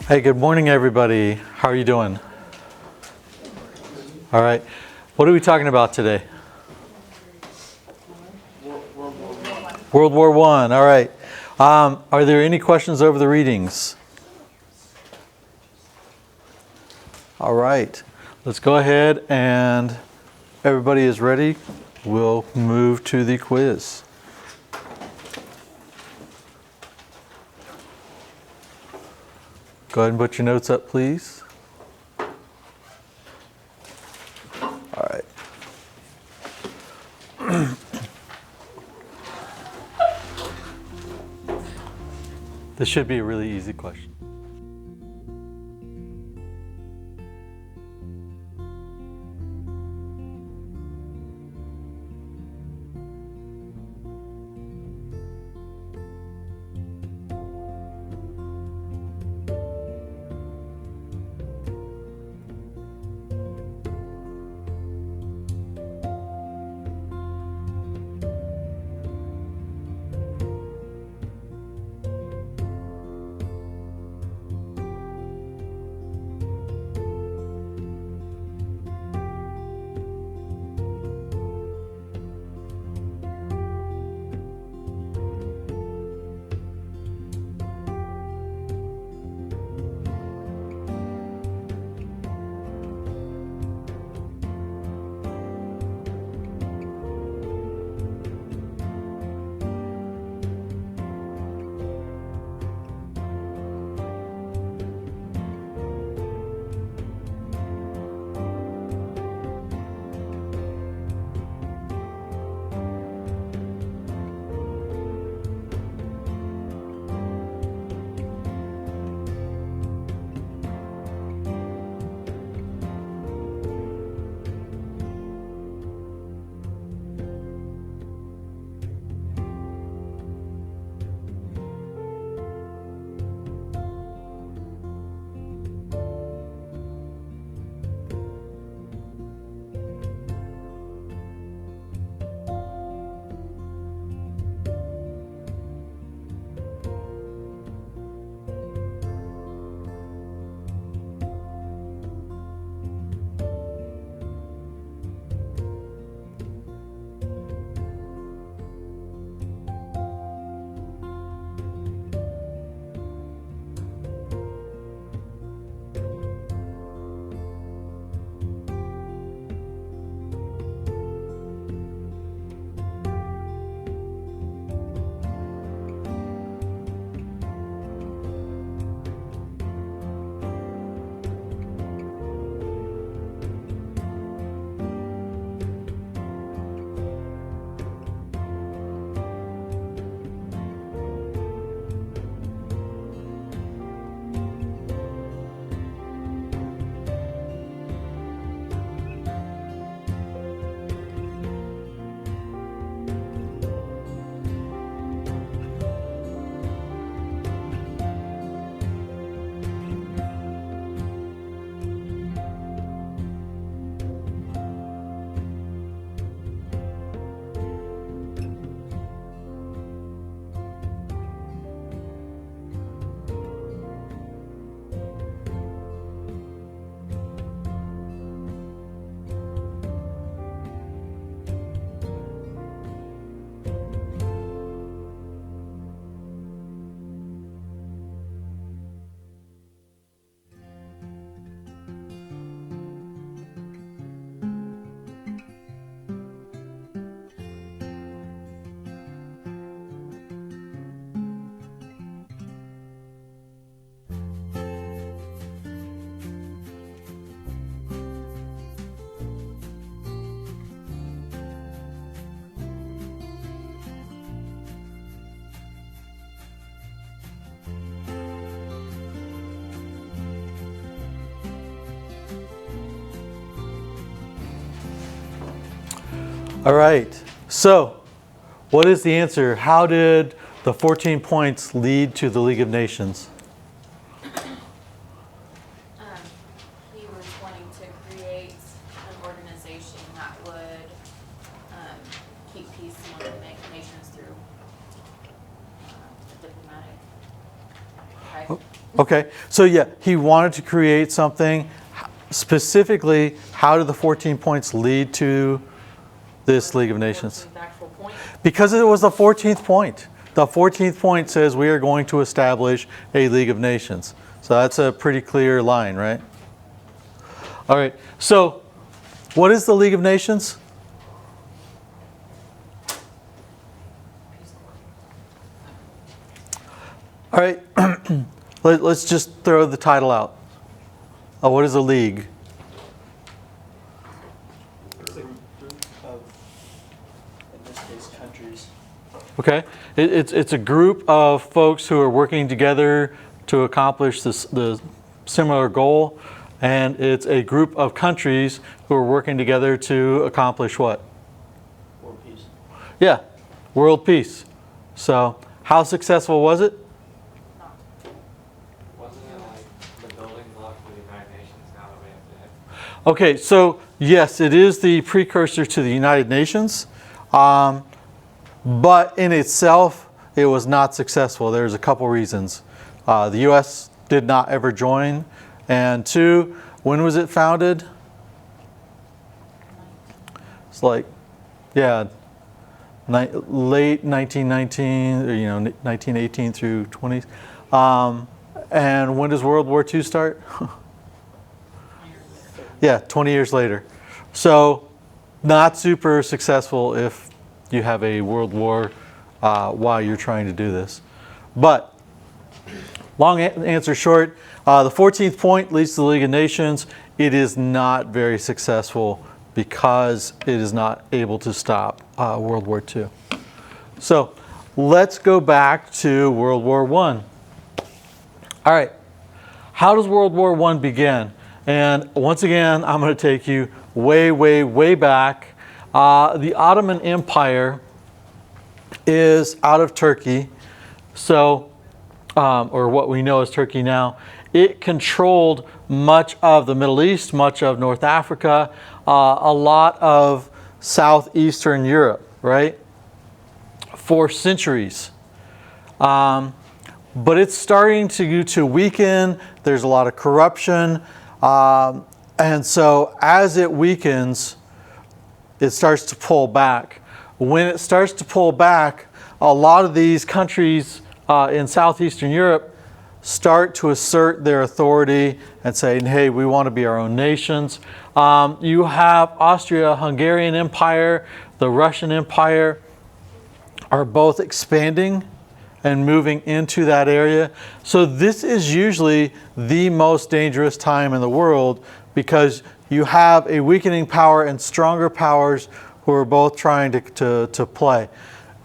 Hey, good morning, everybody. How are you doing? All right. What are we talking about today? World War I. All right. Are there any questions over the readings? All right. Let's go ahead and everybody is ready. We'll move to the quiz. Go ahead and put your notes up, please. All right. This should be a really easy question. All right. So, what is the answer? How did the 14 points lead to the League of Nations? He was wanting to create an organization that would keep peace among the nations through diplomatic. Right? Okay, so yeah, he wanted to create something. Specifically, how did the 14 points lead to this League of Nations? The actual point. Because it was the 14th point. The 14th point says we are going to establish a League of Nations. So that's a pretty clear line, right? All right, so what is the League of Nations? All right, let's just throw the title out. What is a league? It's a group of, in this case, countries. Okay, it's a group of folks who are working together to accomplish the similar goal, and it's a group of countries who are working together to accomplish what? World peace. Yeah, world peace. So, how successful was it? Wasn't it like the building block for the United Nations now that we have to hit? Okay, so yes, it is the precursor to the United Nations, but in itself, it was not successful. There's a couple reasons. The U.S. did not ever join, and two, when was it founded? It's like, yeah, late 1919, or, 1918 through 20s. And when does World War II start? Yeah, 20 years later. So not super successful if you have a world war while you're trying to do this. But long answer short, the 14th point leads to the League of Nations. It is not very successful because it is not able to stop World War II. So let's go back to World War I. All right, how does World War I begin? And once again, I'm going to take you way, way, way back. The Ottoman Empire is out of Turkey, so, or what we know as Turkey now. It controlled much of the Middle East, much of North Africa, a lot of southeastern Europe, right? For centuries. But it's starting to weaken. There's a lot of corruption. And so as it weakens, it starts to pull back. When it starts to pull back, a lot of these countries in southeastern Europe start to assert their authority and say, hey, we want to be our own nations. You have Austria-Hungarian Empire, the Russian Empire are both expanding and moving into that area. So this is usually the most dangerous time in the world because you have a weakening power and stronger powers who are both trying to play.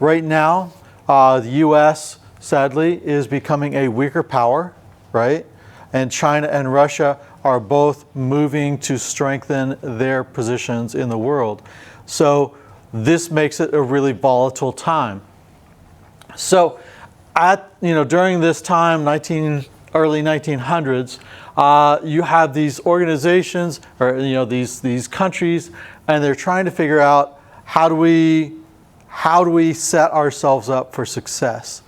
Right now, the US, sadly, is becoming a weaker power, right? And China and Russia are both moving to strengthen their positions in the world. So this makes it a really volatile time. So during this time, early 1900s, you have these organizations or these countries, and they're trying to figure out how do we set ourselves up for success.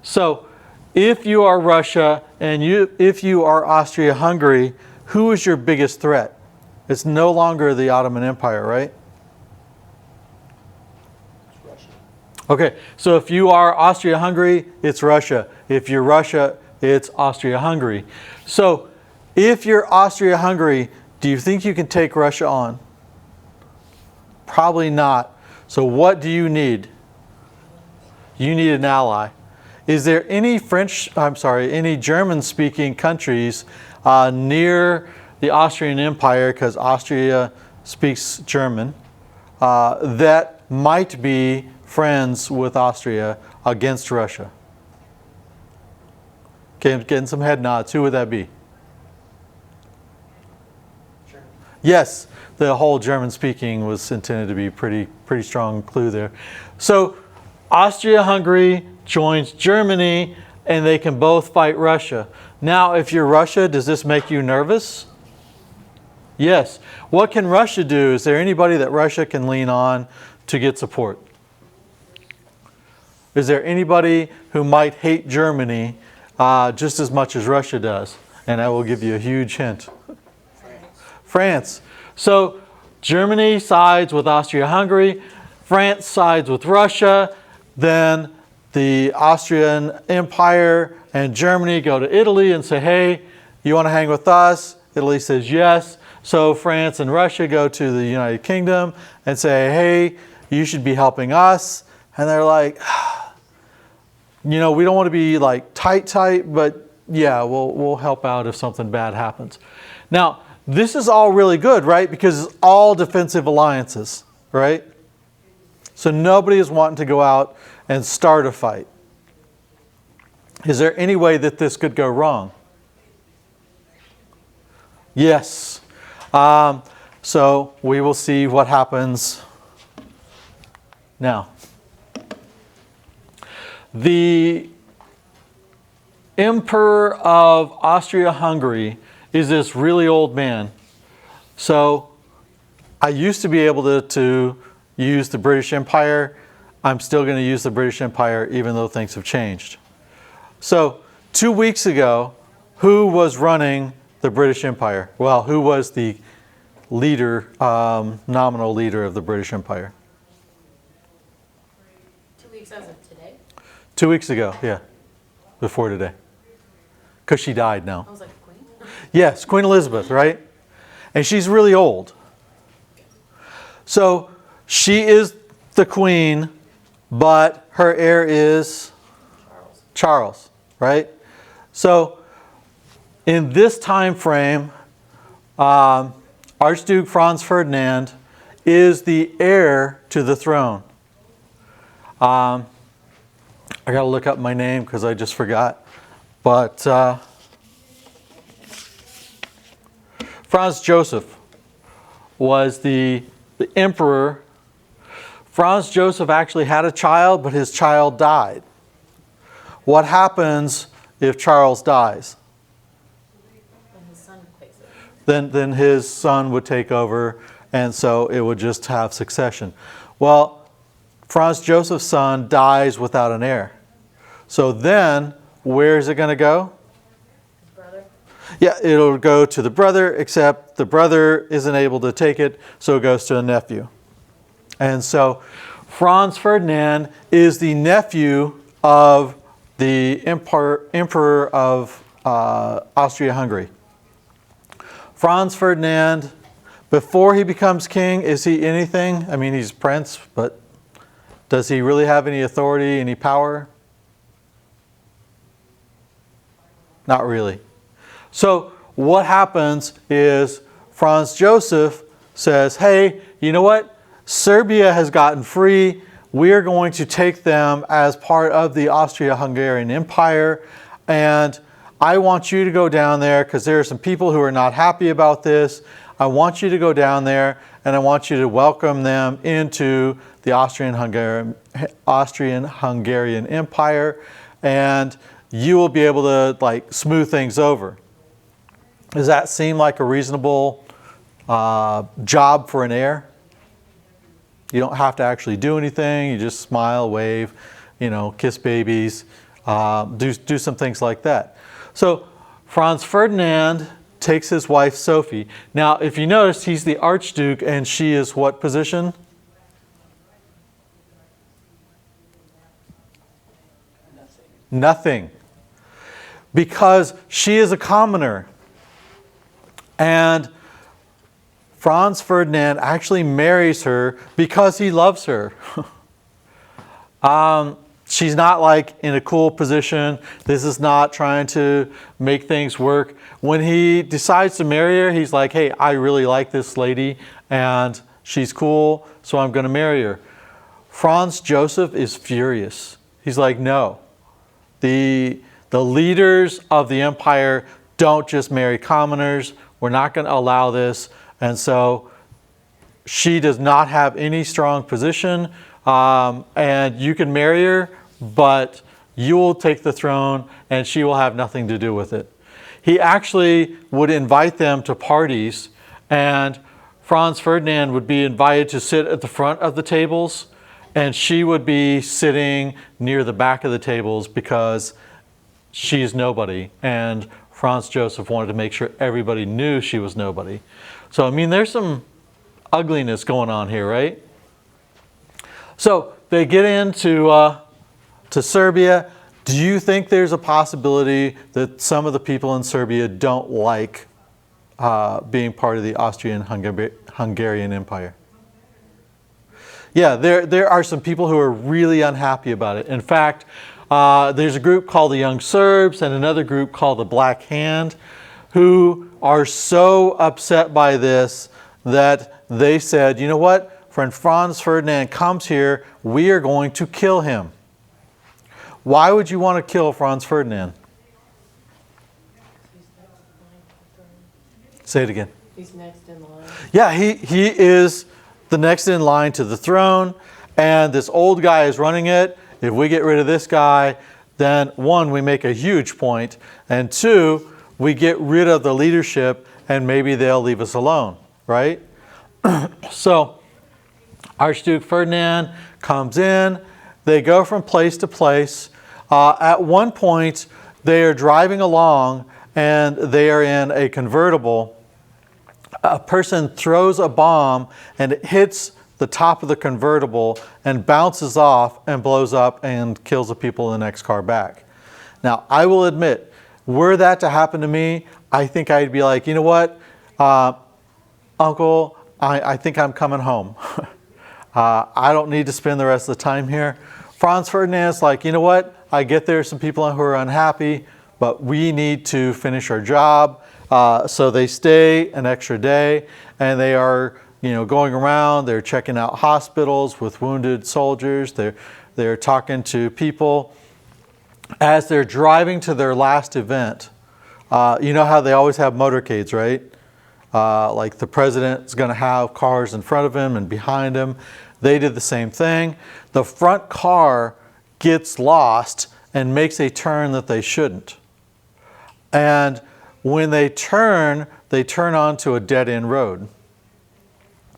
So if you are Russia and if you are Austria-Hungary, who is your biggest threat? It's no longer the Ottoman Empire, right? It's Russia. Okay, so if you are Austria-Hungary, it's Russia. If you're Russia, it's Austria-Hungary. So if you're Austria-Hungary, do you think you can take Russia on? Probably not. So what do you need? You need an ally. Is there any any German-speaking countries near the Austrian Empire, because Austria speaks German, that might be friends with Austria against Russia? Okay, getting some head nods. Who would that be? Germany. Yes, the whole German-speaking was intended to be pretty strong clue there. So Austria-Hungary joins Germany, and they can both fight Russia. Now, if you're Russia, does this make you nervous? Yes. What can Russia do? Is there anybody that Russia can lean on to get support? Is there anybody who might hate Germany just as much as Russia does. And I will give you a huge hint. France. So Germany sides with Austria-Hungary. France sides with Russia. Then the Austrian Empire and Germany go to Italy and say, hey, you want to hang with us? Italy says yes. So France and Russia go to the United Kingdom and say, hey, you should be helping us. And they're like, we don't want to be like tight, but yeah, we'll help out if something bad happens. Now, this is all really good, right? Because it's all defensive alliances, right? So nobody is wanting to go out and start a fight. Is there any way that this could go wrong? Yes. So we will see what happens now. The Emperor of Austria-Hungary is this really old man. So I used to be able to use the British Empire. I'm still going to use the British Empire even though things have changed. So 2 weeks ago, who was running the British Empire? Well, who was the leader, nominal leader of the British Empire? 2 weeks as of today? 2 weeks ago, yeah. Before today. Because she died now. I was like, Queen? Yes, Queen Elizabeth, right? And she's really old. So she is the queen, but her heir is Charles, right? So in this time frame, Archduke Franz Ferdinand is the heir to the throne. I got to look up my name because I just forgot. But Franz Joseph was the emperor. Franz Joseph actually had a child, but his child died. What happens if Charles dies? When his son takes it. Then his son would take over, and so it would just have succession. Well, Franz Joseph's son dies without an heir. So then, where is it going to go? His brother? Yeah, it'll go to the brother, except the brother isn't able to take it, so it goes to a nephew. And so Franz Ferdinand is the nephew of the emperor of Austria-Hungary. Franz Ferdinand, before he becomes king, is he anything? I mean, he's prince, but does he really have any authority, any power? Not really. So what happens is Franz Joseph says, hey, you know what? Serbia has gotten free. We are going to take them as part of the Austria-Hungarian Empire. And I want you to go down there because there are some people who are not happy about this. I want you to go down there and I want you to welcome them into the Austrian-Hungarian Empire. And you will be able to smooth things over. Does that seem like a reasonable job for an heir? You don't have to actually do anything. You just smile, wave, kiss babies, do some things like that. So Franz Ferdinand takes his wife Sophie. Now, if you notice, he's the Archduke and she is what position? Nothing. Because she is a commoner. And Franz Ferdinand actually marries her because he loves her. She's not in a cool position. This is not trying to make things work. When he decides to marry her, he's like, hey, I really like this lady and she's cool, so I'm going to marry her. Franz Joseph is furious. He's like, no. The leaders of the empire don't just marry commoners. We're not going to allow this. And so she does not have any strong position. And you can marry her, but you will take the throne and she will have nothing to do with it. He actually would invite them to parties, and Franz Ferdinand would be invited to sit at the front of the tables, and she would be sitting near the back of the tables because she's nobody. And Franz Joseph wanted to make sure everybody knew she was nobody. So, I mean, there's some ugliness going on here, right? So they get into to Serbia. Do you think there's a possibility that some of the people in Serbia don't like being part of the Austrian-Hungarian Empire? Yeah, there are some people who are really unhappy about it. In fact, there's a group called the Young Serbs and another group called the Black Hand who are so upset by this that they said, you know what, when Franz Ferdinand comes here, we are going to kill him. Why would you want to kill Franz Ferdinand? Say it again. He's next in line. Yeah, he is the next in line to the throne, and this old guy is running it. If we get rid of this guy, then one, we make a huge point, and two, we get rid of the leadership and maybe they'll leave us alone, right? So Archduke Ferdinand comes in, they go from place to place. At one point, they are driving along and they are in a convertible. A person throws a bomb and it hits the top of the convertible and bounces off and blows up and kills the people in the next car back. Now, I will admit, were that to happen to me, I think I'd be like, you know what, Uncle, I think I'm coming home. I don't need to spend the rest of the time here. Franz Ferdinand's like, you know what, I get there's some people who are unhappy, but we need to finish our job. So they stay an extra day and they are, going around, they're checking out hospitals with wounded soldiers. They're talking to people. As they're driving to their last event, you know how they always have motorcades, right? Like the president's going to have cars in front of him and behind him. They did the same thing. The front car gets lost and makes a turn that they shouldn't. And when they turn onto a dead-end road.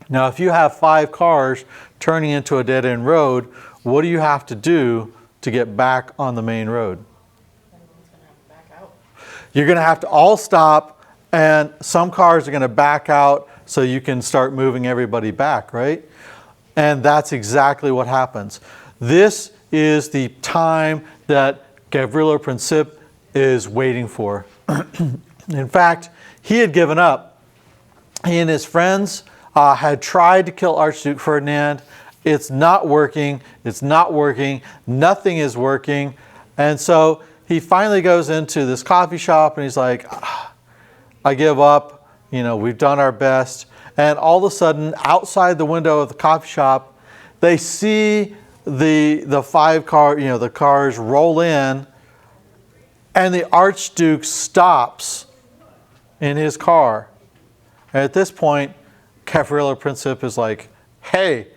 Now, if you have 5 cars turning into a dead-end road, what do you have to do to get back on the main road? Everyone's gonna have to back out. You're going to have to all stop, and some cars are going to back out so you can start moving everybody back, right? And that's exactly what happens. This is the time that Gavrilo Princip is waiting for. In fact, he had given up. He and his friends had tried to kill Archduke Ferdinand. It's not working. It's not working. Nothing is working. And so he finally goes into this coffee shop and he's like, I give up. We've done our best. And all of a sudden, outside the window of the coffee shop, they see the 5 car, the cars roll in, and the Archduke stops in his car. And at this point, Gavrilo Princip is like, hey,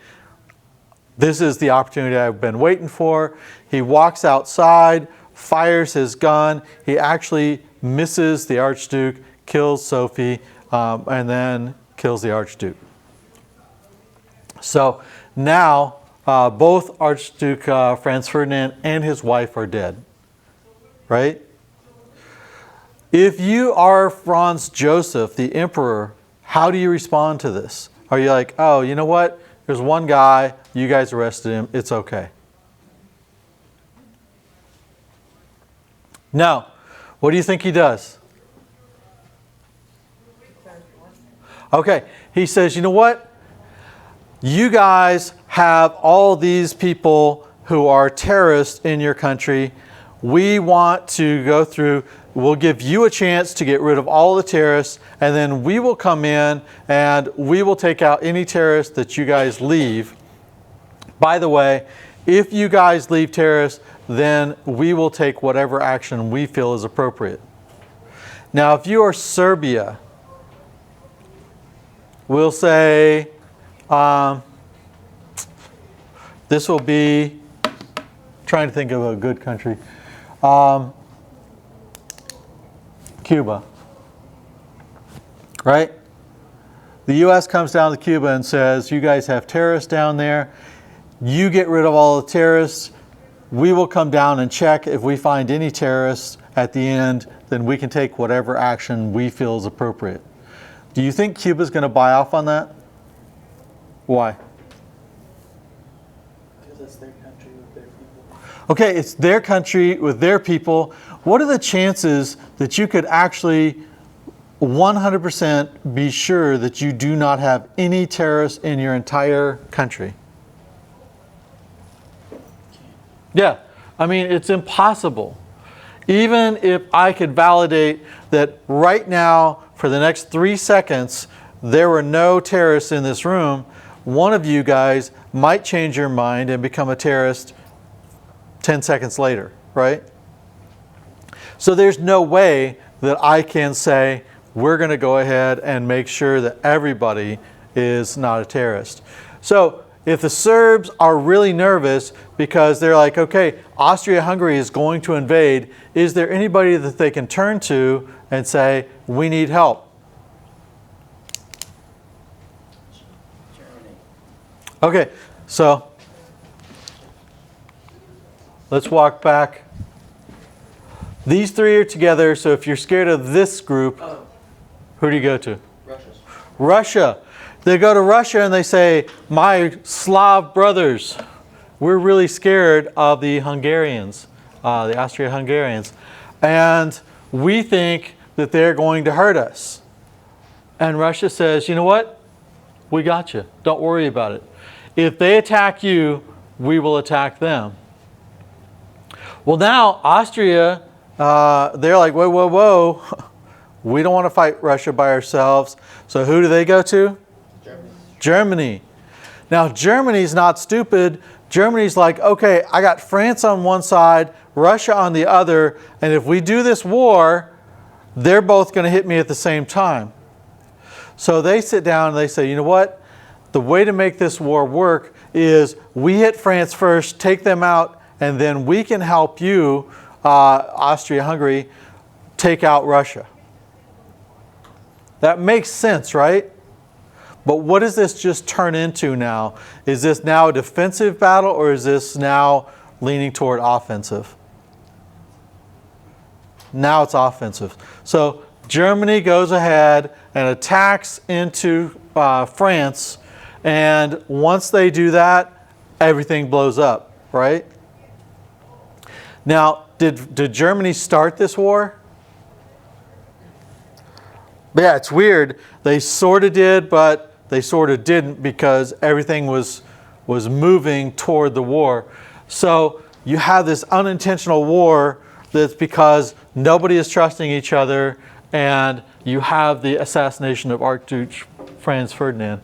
this is the opportunity I've been waiting for. He walks outside, fires his gun. He actually misses the Archduke, kills Sophie, and then kills the Archduke. So now both Archduke Franz Ferdinand and his wife are dead, right? If you are Franz Joseph, the emperor, how do you respond to this? Are you like, oh, you know what? There's one guy, you guys arrested him, it's okay. No. What do you think he does? Okay, he says, you know what? You guys have all these people who are terrorists in your country. We want to go through, we'll give you a chance to get rid of all the terrorists, and then we will come in and we will take out any terrorists that you guys leave. By the way, if you guys leave terrorists, then we will take whatever action we feel is appropriate. Now, if you are Serbia, we'll say this will be, trying to think of a good country, Cuba, right? The U.S. comes down to Cuba and says, you guys have terrorists down there. You get rid of all the terrorists. we will come down and check. If we find any terrorists at the end, then we can take whatever action we feel is appropriate. Do you think Cuba's going to buy off on that? Why? Because it's their country with their people. Okay, it's their country with their people. What are the chances that you could actually 100% be sure that you do not have any terrorists in your entire country? Yeah, I mean, it's impossible. Even if I could validate that right now, for the next 3 seconds, there were no terrorists in this room, one of you guys might change your mind and become a terrorist 10 seconds later, right? So there's no way that I can say, we're going to go ahead and make sure that everybody is not a terrorist. So if the Serbs are really nervous because they're like, okay, Austria-Hungary is going to invade, is there anybody that they can turn to and say, we need help? Germany. Okay, so let's walk back. These three are together, so if you're scared of this group, Oh, who do you go to? Russia's. Russia. They go to Russia and they say, my Slav brothers, we're really scared of the Hungarians, the Austria-Hungarians, and we think that they're going to hurt us. And Russia says, you know what? We got you. Don't worry about it. If they attack you, we will attack them. Well, now Austria, they're like, whoa, whoa, whoa. We don't want to fight Russia by ourselves. So who do they go to? Germany. Germany. Now, Germany's not stupid. Germany's like, okay, I got France on one side, Russia on the other, and if we do this war, they're both going to hit me at the same time. So they sit down and they say, you know what? The way to make this war work is we hit France first, take them out, and then we can help you, Austria-Hungary, take out Russia. That makes sense, right? But what does this just turn into now? Is this now a defensive battle, or is this now leaning toward offensive? Now it's offensive. So Germany goes ahead and attacks into France, and once they do that, everything blows up, right? Now, did Germany start this war? Yeah, it's weird. They sort of did, but they sort of didn't, because everything was moving toward the war. So you have this unintentional war that's because nobody is trusting each other, and you have the assassination of Archduke Franz Ferdinand.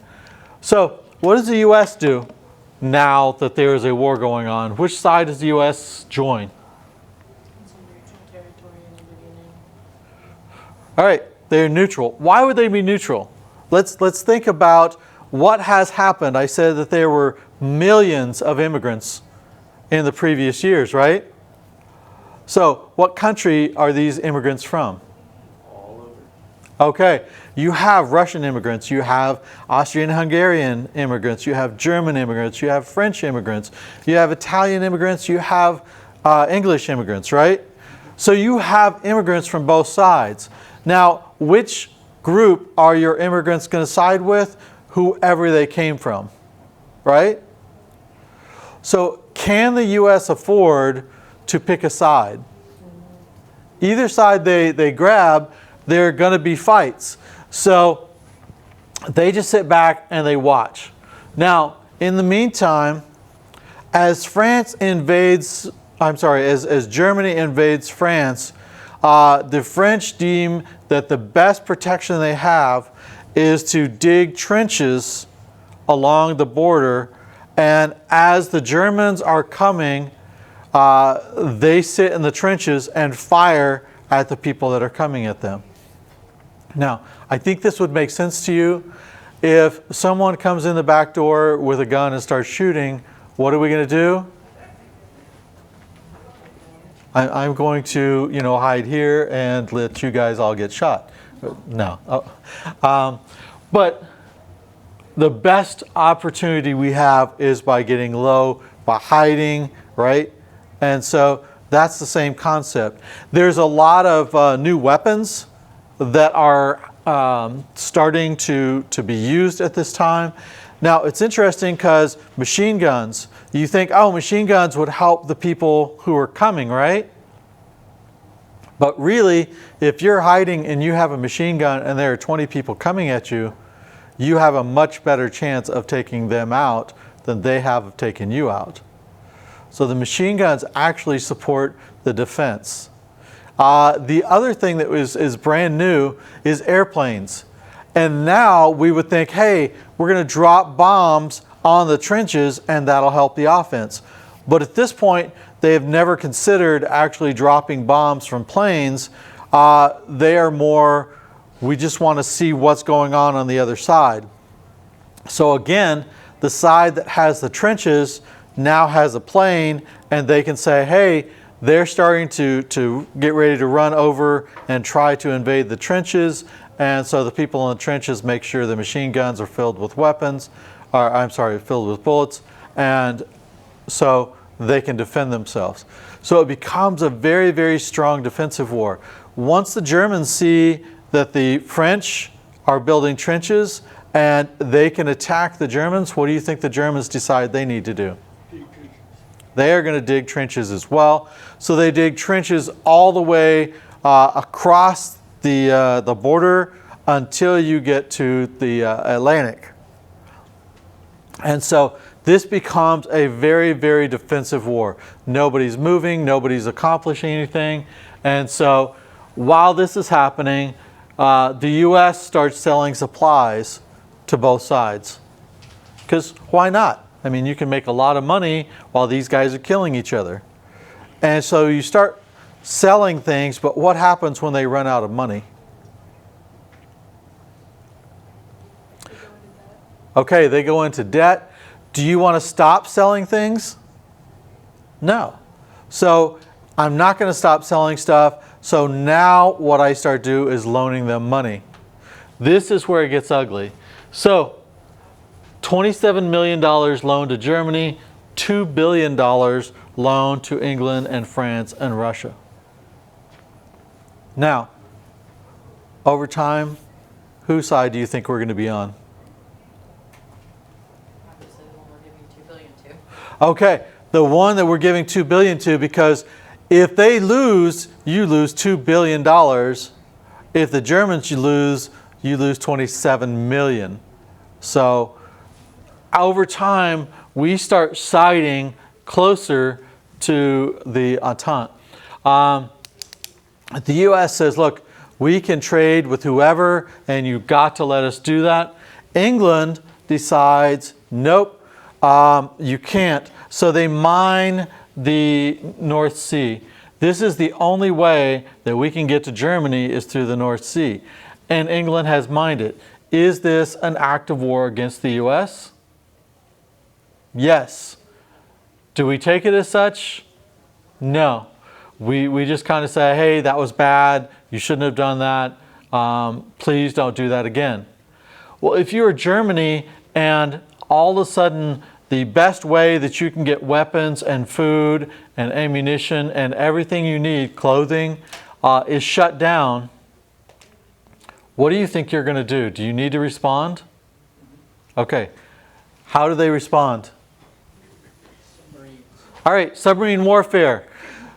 So what does the U.S. do now that there is a war going on? Which side does the U.S. join? It's a neutral territory in the beginning. All right, they're neutral. Why would they be neutral? Let's think about what has happened. I said that there were millions of immigrants in the previous years, right? So what country are these immigrants from? All over. Okay, you have Russian immigrants, you have Austrian-Hungarian immigrants, you have German immigrants, you have French immigrants, you have Italian immigrants, you have English immigrants, right? So you have immigrants from both sides. Now, which group are your immigrants going to side with? Whoever they came from, right? So can the U.S. afford to pick a side? Either side they grab, there are going to be fights. So they just sit back and they watch. Now, in the meantime, as Germany invades France, the French deem that the best protection they have is to dig trenches along the border, and as the Germans are coming, they sit in the trenches and fire at the people that are coming at them. Now, I think this would make sense to you. If someone comes in the back door with a gun and starts shooting, what are we going to do? I'm going to, hide here and let you guys all get shot. No. But the best opportunity we have is by getting low, by hiding, right? And so that's the same concept. There's a lot of new weapons that are starting to be used at this time. Now, it's interesting because machine guns, you think, oh, machine guns would help the people who are coming, right? But really, if you're hiding and you have a machine gun and there are 20 people coming at you, you have a much better chance of taking them out than they have of taking you out. So the machine guns actually support the defense. The other thing that is brand new is airplanes. And now we would think, hey, we're going to drop bombs on the trenches and that'll help the offense. But at this point, they have never considered actually dropping bombs from planes. They are more, we just want to see what's going on the other side. So again, the side that has the trenches now has a plane, and they can say, hey, they're starting to get ready to run over and try to invade the trenches. And so the people in the trenches make sure the machine guns are filled with weapons, or I'm sorry, filled with bullets. And so they can defend themselves. So it becomes a very, very strong defensive war. Once the Germans see that the French are building trenches and they can attack the Germans, what do you think the Germans decide they need to do? They are going to dig trenches as well. So they dig trenches all the way across the border until you get to the Atlantic. And so this becomes a very, very defensive war. Nobody's moving, nobody's accomplishing anything. And so while this is happening, the US starts selling supplies to both sides. Because why not? I mean, you can make a lot of money while these guys are killing each other. And so you start selling things, but what happens when they run out of money? Okay, they go into debt. Do you want to stop selling things? No. So I'm not going to stop selling stuff. So now what I start do is loaning them money. This is where it gets ugly. So $27 million loaned to Germany, $2 billion loaned to England and France and Russia. Now, over time, whose side do you think we're going to be on? Obviously, the one we're giving $2 billion to. Okay, the one that we're giving $2 billion to, because if they lose, you lose $2 billion. If the Germans you lose $27 million. So over time, we start siding closer to the Entente. The U.S. says, look, we can trade with whoever, and you've got to let us do that. England decides, nope, you can't. So they mine the North Sea. This is the only way that we can get to Germany is through the North Sea. And England has mined it. Is this an act of war against the U.S.? Yes. Do we take it as such? No. We just kind of say, hey, that was bad. You shouldn't have done that. Please don't do that again. Well, if you're Germany and all of a sudden the best way that you can get weapons and food and ammunition and everything you need, clothing, is shut down, what do you think you're going to do? Do you need to respond? Okay. How do they respond? Submarines. All right, submarine warfare.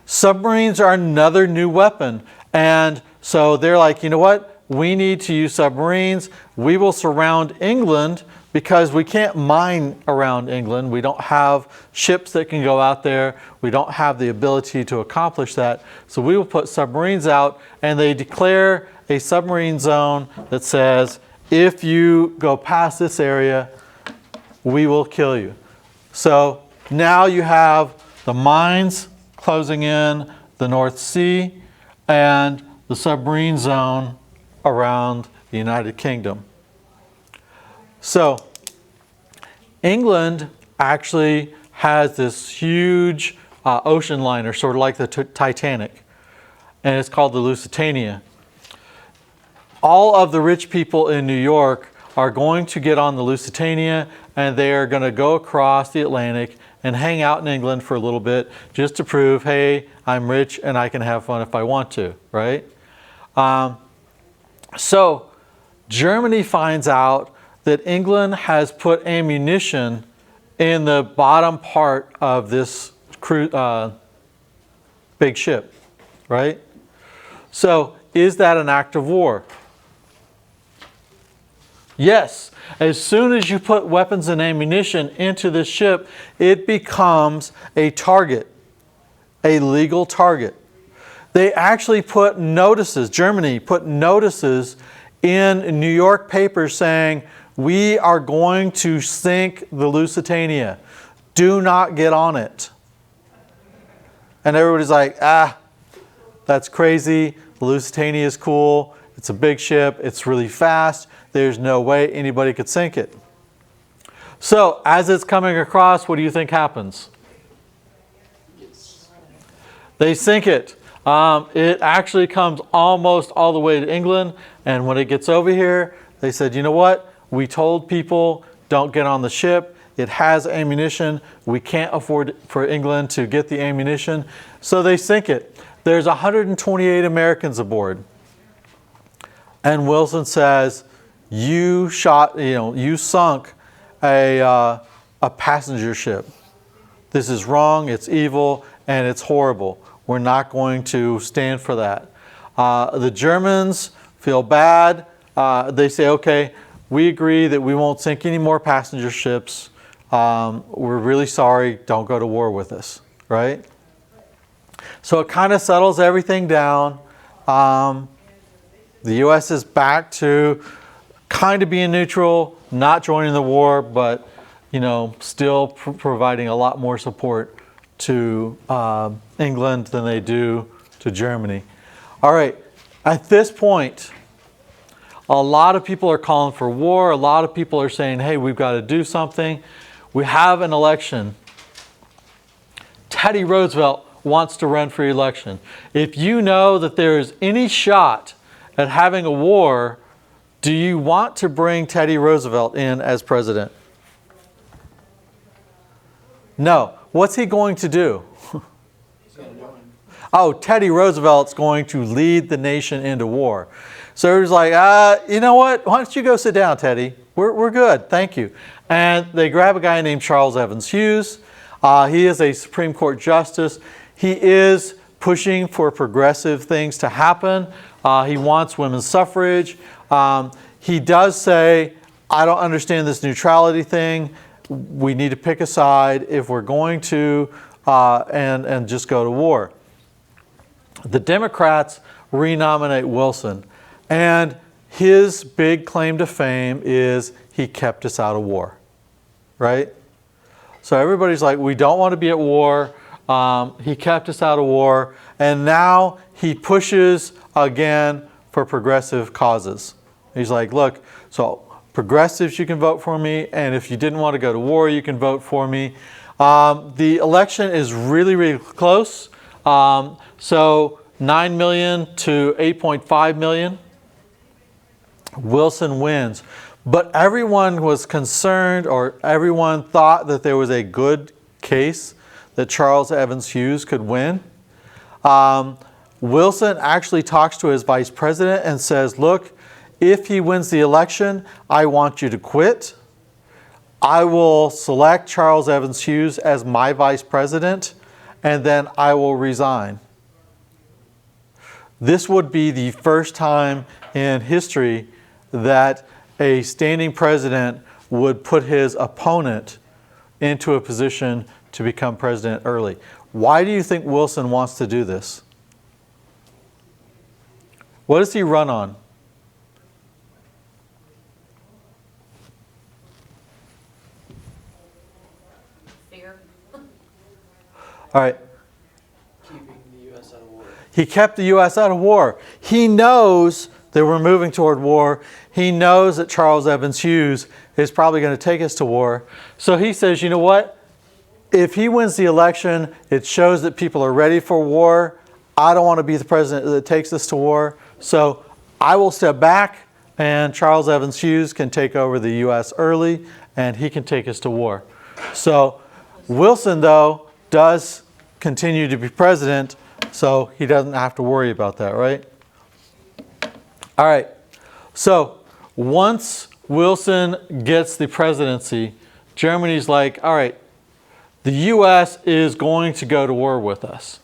Submarines are another new weapon. And so they're like, you know what? We need to use submarines. We will surround England because we can't mine around England. We don't have ships that can go out there. We don't have the ability to accomplish that. So we will put submarines out, and they declare a submarine zone that says, if you go past this area, we will kill you. So now you have the mines closing in the North Sea and the submarine zone around the United Kingdom. So England actually has this huge ocean liner, sort of like the Titanic, and it's called the Lusitania. All of the rich people in New York are going to get on the Lusitania, and they are going to go across the Atlantic and hang out in England for a little bit just to prove, hey, I'm rich and I can have fun if I want to, right? So Germany finds out that England has put ammunition in the bottom part of this big ship, right? So is that an act of war? Yes. As soon as you put weapons and ammunition into this ship, it becomes a target, a legal target. They actually put notices, Germany put notices in New York papers saying, we are going to sink the Lusitania. Do not get on it. And everybody's like, that's crazy. The Lusitania is cool. It's a big ship. It's really fast. There's no way anybody could sink it. So as it's coming across, what do you think happens? They sink it. It actually comes almost all the way to England. And when it gets over here, they said, you know what? We told people, don't get on the ship. It has ammunition. We can't afford for England to get the ammunition. So they sink it. There's 128 Americans aboard. And Wilson says, you sunk a passenger ship. This is wrong, it's evil, and it's horrible. We're not going to stand for that. The Germans feel bad. They say, okay, we agree that we won't sink any more passenger ships. We're really sorry, don't go to war with us, right? So it kind of settles everything down. The U.S. is back to kind of being neutral, not joining the war, but still providing a lot more support to England than they do to Germany. All right, at this point, a lot of people are calling for war. A lot of people are saying, hey, we've got to do something. We have an election. Teddy Roosevelt wants to run for election. If you know that there is any shot at having a war, do you want to bring Teddy Roosevelt in as president? No. What's he going to do? Oh, Teddy Roosevelt's going to lead the nation into war. So he was like, you know what? Why don't you go sit down, Teddy? We're good. Thank you. And they grab a guy named Charles Evans Hughes. He is a Supreme Court justice. He is pushing for progressive things to happen. He wants women's suffrage. He does say, I don't understand this neutrality thing. We need to pick a side if we're going to and just go to war. The Democrats renominate Wilson, and his big claim to fame is he kept us out of war, right? So everybody's like, we don't want to be at war. He kept us out of war, and now he pushes again for progressive causes. He's like, look, so progressives, you can vote for me, and if you didn't want to go to war, you can vote for me. The election is really, really close. So 9 million to 8.5 million. Wilson wins. But everyone was concerned, or everyone thought that there was a good case that Charles Evans Hughes could win. Wilson actually talks to his vice president and says, look, if he wins the election, I want you to quit. I will select Charles Evans Hughes as my vice president, and then I will resign. This would be the first time in history that a standing president would put his opponent into a position to become president early. Why do you think Wilson wants to do this? What does he run on? Fear. All right. Keeping the U.S. out of war. He kept the U.S. out of war. He knows that we're moving toward war. He knows that Charles Evans Hughes is probably going to take us to war. So he says, you know what? If he wins the election, it shows that people are ready for war. I don't want to be the president that takes us to war. So I will step back, and Charles Evans Hughes can take over the U.S. early, and he can take us to war. So Wilson, though, does continue to be president, so he doesn't have to worry about that, right? All right. So once Wilson gets the presidency, Germany's like, all right, the U.S. is going to go to war with us.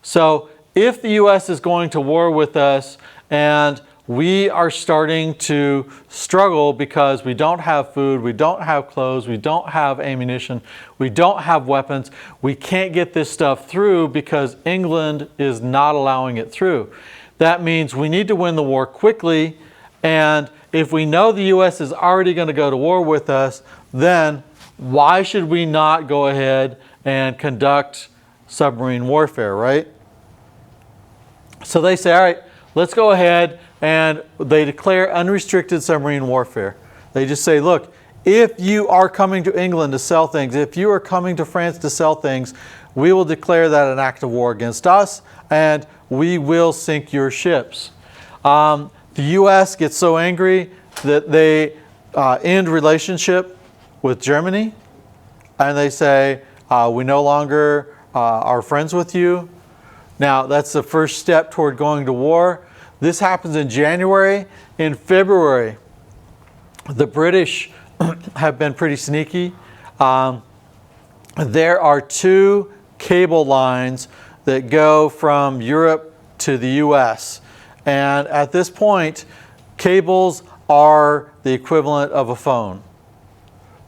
So if the U.S. is going to war with us and we are starting to struggle because we don't have food, we don't have clothes, we don't have ammunition, we don't have weapons, we can't get this stuff through because England is not allowing it through. That means we need to win the war quickly, and if we know the U.S. is already going to go to war with us, then why should we not go ahead and conduct submarine warfare, right? So they say, all right, let's go ahead, and they declare unrestricted submarine warfare. They just say, look, if you are coming to England to sell things, if you are coming to France to sell things, we will declare that an act of war against us, and we will sink your ships. The U.S. gets so angry that they end relationship with Germany, and they say, we no longer are friends with you. Now, that's the first step toward going to war. This happens in January. In February, the British have been pretty sneaky. There are 2 cable lines that go from Europe to the U.S. And at this point, cables are the equivalent of a phone.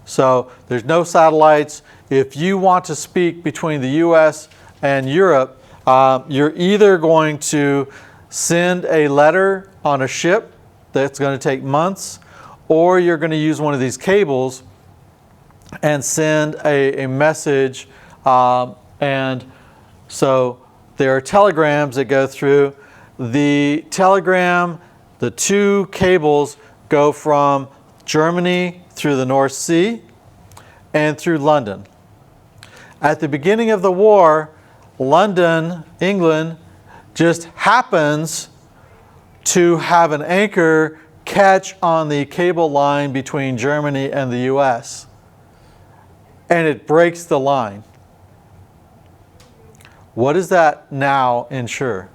So there's no satellites. If you want to speak between the U.S. and Europe, you're either going to send a letter on a ship that's going to take months, or you're going to use one of these cables and send a message. And so there are telegrams that go through. The telegram, the 2 cables go from Germany through the North Sea and through London. At the beginning of the war, London, England, just happens to have an anchor catch on the cable line between Germany and the U.S. And it breaks the line. What does that now ensure?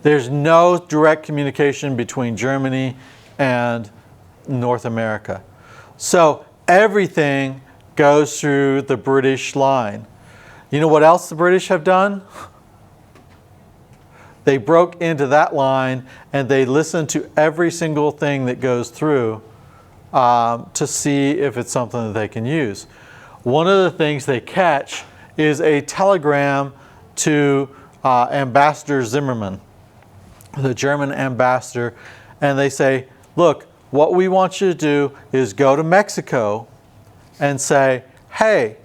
There's no direct communication between Germany and North America. So everything goes through the British line. You know what else the British have done? They broke into that line and they listen to every single thing that goes through to see if it's something that they can use. One of the things they catch is a telegram to Ambassador Zimmermann, the German ambassador, and they say, look, what we want you to do is go to Mexico and say, hey,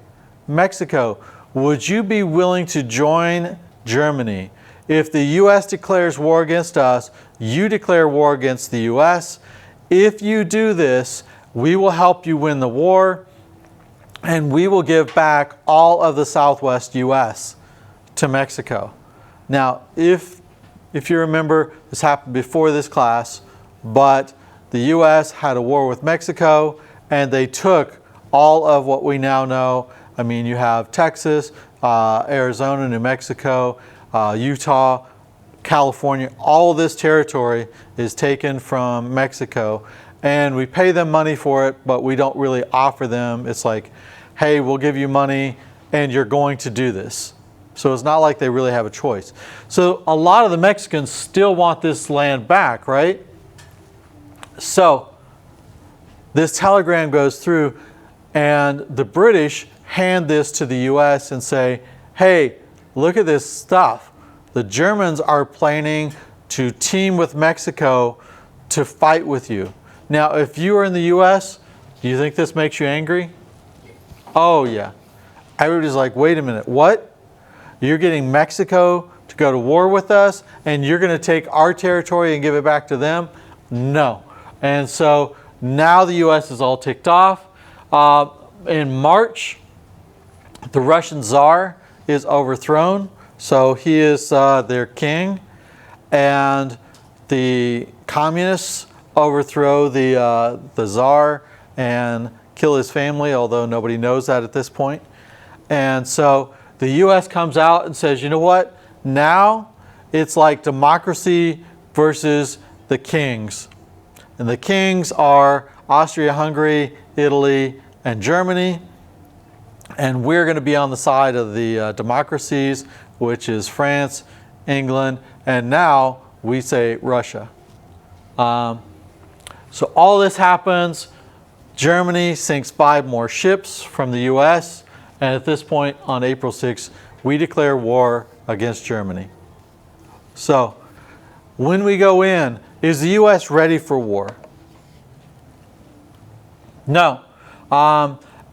Mexico, would you be willing to join Germany? If the U.S. declares war against us, you declare war against the U.S. If you do this, we will help you win the war, and we will give back all of the Southwest U.S. to Mexico. Now, if you remember, this happened before this class, but the U.S. had a war with Mexico, and they took all of what we now know. I mean, you have Texas, Arizona, New Mexico, Utah, California. All of this territory is taken from Mexico, and we pay them money for it, but we don't really offer them. It's like, hey, we'll give you money, and you're going to do this. So it's not like they really have a choice. So a lot of the Mexicans still want this land back, right? So this telegram goes through, and the British hand this to the U.S. and say, hey, look at this stuff. The Germans are planning to team with Mexico to fight with you. Now, if you are in the U.S., do you think this makes you angry? Oh, yeah. Everybody's like, wait a minute, what? You're getting Mexico to go to war with us, and you're going to take our territory and give it back to them? No. And so now the U.S. is all ticked off. In March, the Russian Tsar is overthrown. So he is their king. And the communists overthrow the Tsar and kill his family, although nobody knows that at this point. And so the U.S. comes out and says, you know what? Now it's like democracy versus the kings. And the kings are Austria-Hungary, Italy, and Germany. And we're going to be on the side of the democracies, which is France, England, and now we say Russia. So all this happens. Germany sinks 5 more ships from the U.S. And at this point, on April 6th, we declare war against Germany. So when we go in, is the U.S. ready for war? No.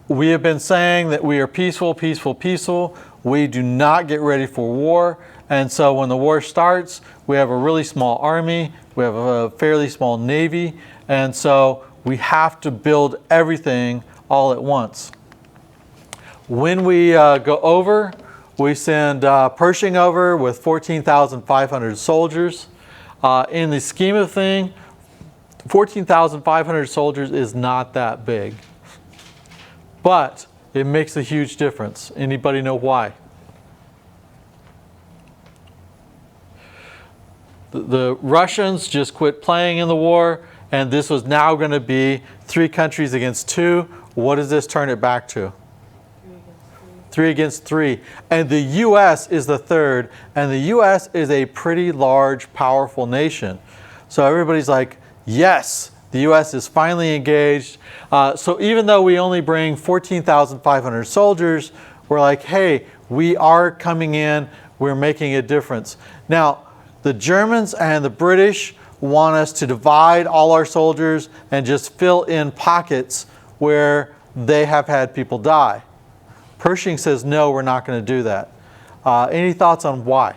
We have been saying that we are peaceful, peaceful, peaceful. We do not get ready for war. And so when the war starts, we have a really small army. We have a fairly small navy. And so we have to build everything all at once. When we go over, we send Pershing over with 14,500 soldiers. In the scheme of things, 14,500 soldiers is not that big. But it makes a huge difference. Anybody know why? The Russians just quit playing in the war, and this was now going to be 3 countries against 2. What does this turn it back to? 3 against 3. And the U.S. is the third, and the U.S. is a pretty large, powerful nation. So everybody's like, yes, the U.S. is finally engaged. So even though we only bring 14,500 soldiers, we're like, hey, we are coming in, we're making a difference. Now, the Germans and the British want us to divide all our soldiers and just fill in pockets where they have had people die. Pershing says, no, we're not going to do that. Any thoughts on why?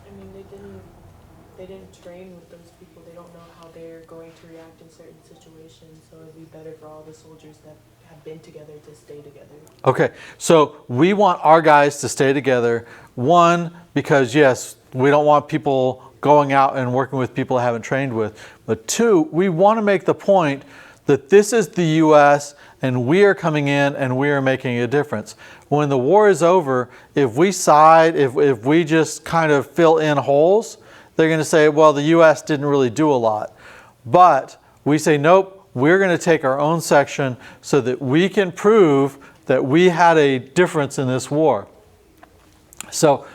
I mean, they didn't train with those people. They don't know how they're going to react in certain situations. So it'd be better for all the soldiers that have been together to stay together. Okay, so we want our guys to stay together. 1, because yes, we don't want people going out and working with people I haven't trained with. But 2, we want to make the point that this is the U.S. and we are coming in and we are making a difference. When the war is over, if we side, if we just kind of fill in holes, they're going to say, well, the U.S. didn't really do a lot. But we say, nope, we're going to take our own section so that we can prove that we had a difference in this war. So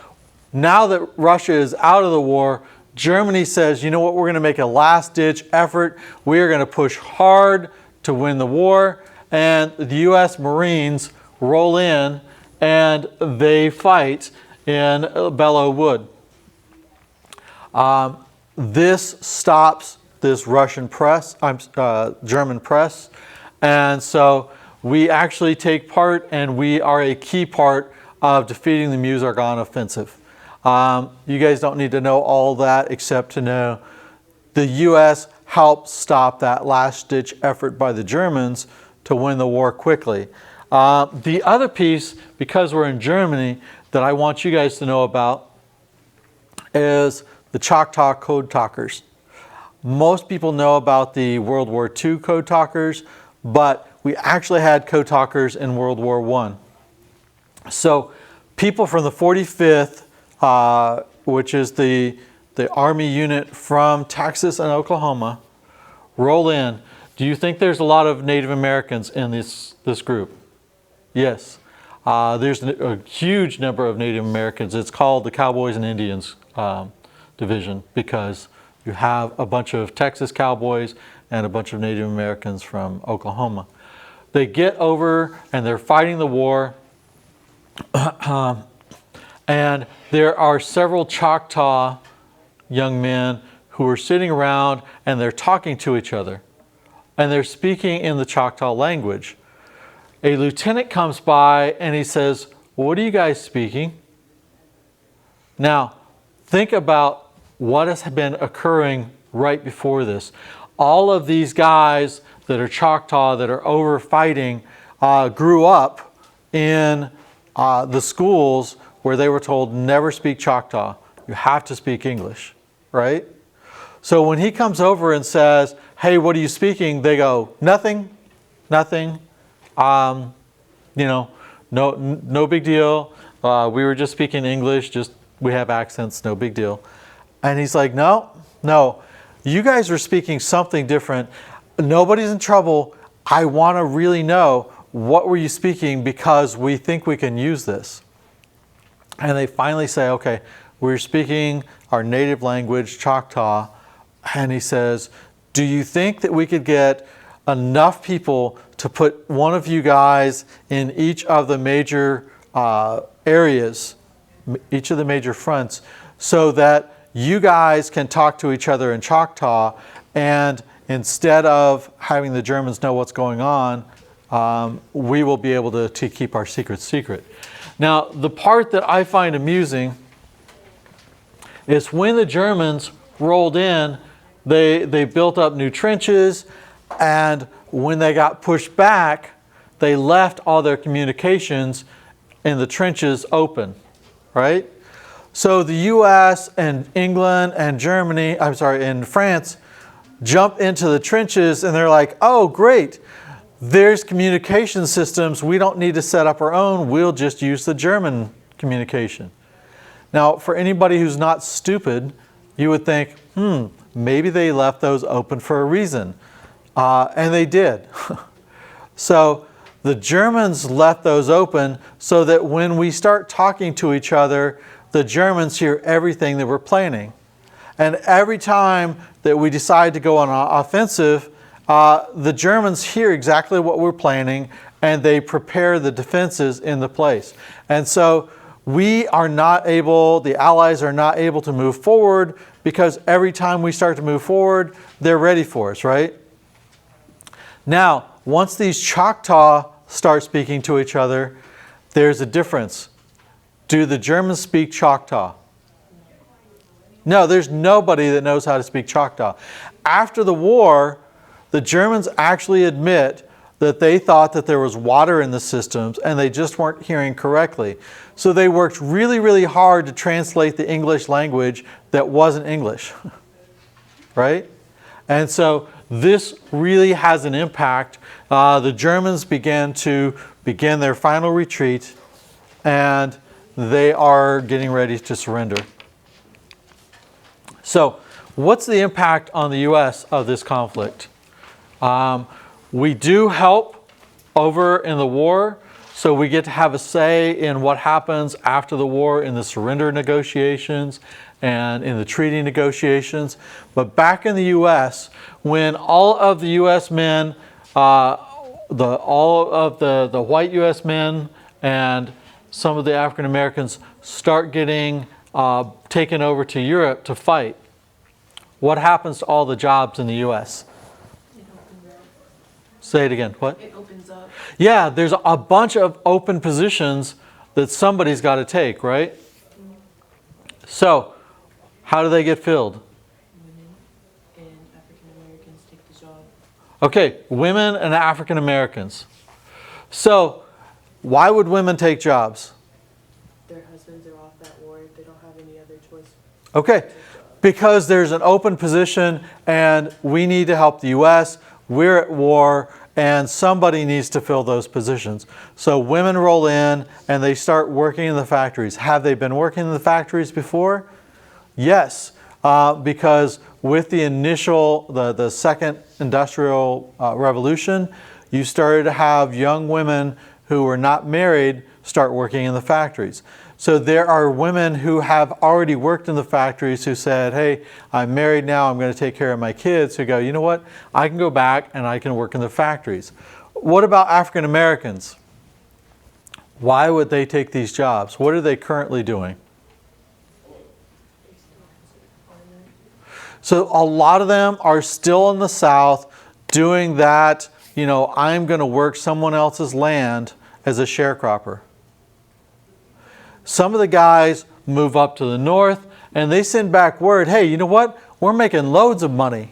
now that Russia is out of the war, Germany says, you know what, we're going to make a last-ditch effort. We are going to push hard to win the war. And the U.S. Marines roll in and they fight in Belleau Wood. This stops this Russian press, German press. And so we actually take part, and we are a key part of defeating the Meuse-Argonne offensive. You guys don't need to know all that except to know the U.S. helped stop that last-ditch effort by the Germans to win the war quickly. The other piece, because we're in Germany, that I want you guys to know about is the Choctaw Code Talkers. Most people know about the World War II Code Talkers, but we actually had Code Talkers in World War I. So people from the 45th, which is the Army unit from Texas and Oklahoma, roll in. Do you think there's a lot of Native Americans in this group? Yes. There's a huge number of Native Americans. It's called the Cowboys and Indians Division because you have a bunch of Texas cowboys and a bunch of Native Americans from Oklahoma. They get over and they're fighting the war. And there are several Choctaw young men who are sitting around and they're talking to each other. And they're speaking in the Choctaw language. A lieutenant comes by and he says, what are you guys speaking? Now, think about what has been occurring right before this. All of these guys that are Choctaw, that are over fighting, grew up in the schools where they were told never speak Choctaw. You have to speak English, right? So when he comes over and says, hey, what are you speaking? They go, nothing. You know, no big deal. We were just speaking English, just we have accents, no big deal. And he's like, no, you guys are speaking something different. Nobody's in trouble. I want to really know, what were you speaking, because we think we can use this. And they finally say, okay, we're speaking our native language, Choctaw. And he says, do you think that we could get enough people to put one of you guys in each of the major areas, each of the major fronts, so that you guys can talk to each other in Choctaw, and instead of having the Germans know what's going on, we will be able to keep our secret secret. Now, the part that I find amusing is when the Germans rolled in, they built up new trenches, and when they got pushed back, they left all their communications in the trenches open, right? So the US and England and Germany, and France jump into the trenches, and they're like, oh, great, there's communication systems. We don't need to set up our own. We'll just use the German communication. Now, for anybody who's not stupid, you would think, maybe they left those open for a reason. And they did. So the Germans left those open so that when we start talking to each other, the Germans hear everything that we're planning. And every time that we decide to go on an offensive, the Germans hear exactly what we're planning, and they prepare the defenses in the place. And so we are not able, the Allies are not able to move forward, because every time we start to move forward, they're ready for us, right? Now, once these Choctaw start speaking to each other, there's a difference. Do the Germans speak Choctaw? No, there's nobody that knows how to speak Choctaw. After the war, the Germans actually admit that they thought that there was water in the systems and they just weren't hearing correctly. So they worked really, really hard to translate the English language that wasn't English, right? And so this really has an impact. The Germans began their final retreat, and they are getting ready to surrender. So what's the impact on the U.S. of this conflict? We do help over in the war, so we get to have a say in what happens after the war in the surrender negotiations and in the treaty negotiations. But back in the U.S., when all of the U.S. men, all of the white U.S. men and some of the African Americans start getting taken over to Europe to fight, what happens to all the jobs in the U.S.? Say it again. What? It opens up. Yeah, there's a bunch of open positions that somebody's got to take, right? So, how do they get filled? Women and African Americans take the job. Okay, women and African Americans. So, why would women take jobs? Their husbands are off at war. They don't have any other choice. Okay, because there's an open position and we need to help the U.S., we're at war, and somebody needs to fill those positions. So women roll in and they start working in the factories. Have they been working in the factories before? Yes, because with the initial, the second industrial revolution, you started to have young women who were not married start working in the factories. So there are women who have already worked in the factories who said, hey, I'm married now, I'm going to take care of my kids, who go, you know what, I can go back and I can work in the factories. What about African Americans? Why would they take these jobs? What are they currently doing? So a lot of them are still in the South doing that, you know, I'm going to work someone else's land as a sharecropper. Some of the guys move up to the north and they send back word, hey, you know what? We're making loads of money.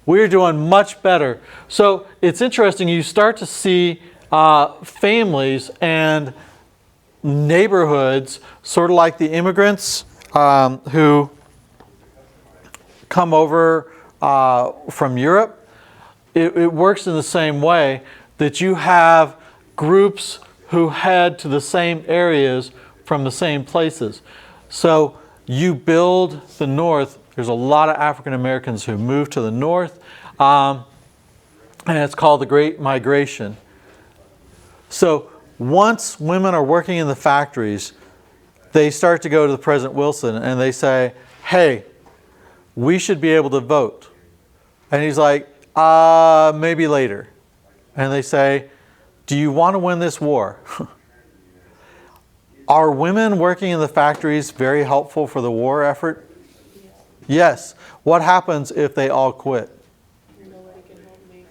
We're doing much better. So it's interesting, you start to see families and neighborhoods, sort of like the immigrants who come over from Europe, it works in the same way, that you have groups who head to the same areas from the same places. So you build the north. There's a lot of African Americans who move to the north, and it's called the Great Migration. So once women are working in the factories, they start to go to the President Wilson and they say, hey, we should be able to vote. And he's like, maybe later. And they say, do you want to win this war? Are women working in the factories very helpful for the war effort? Yes. What happens if they all quit? Nobody can help me.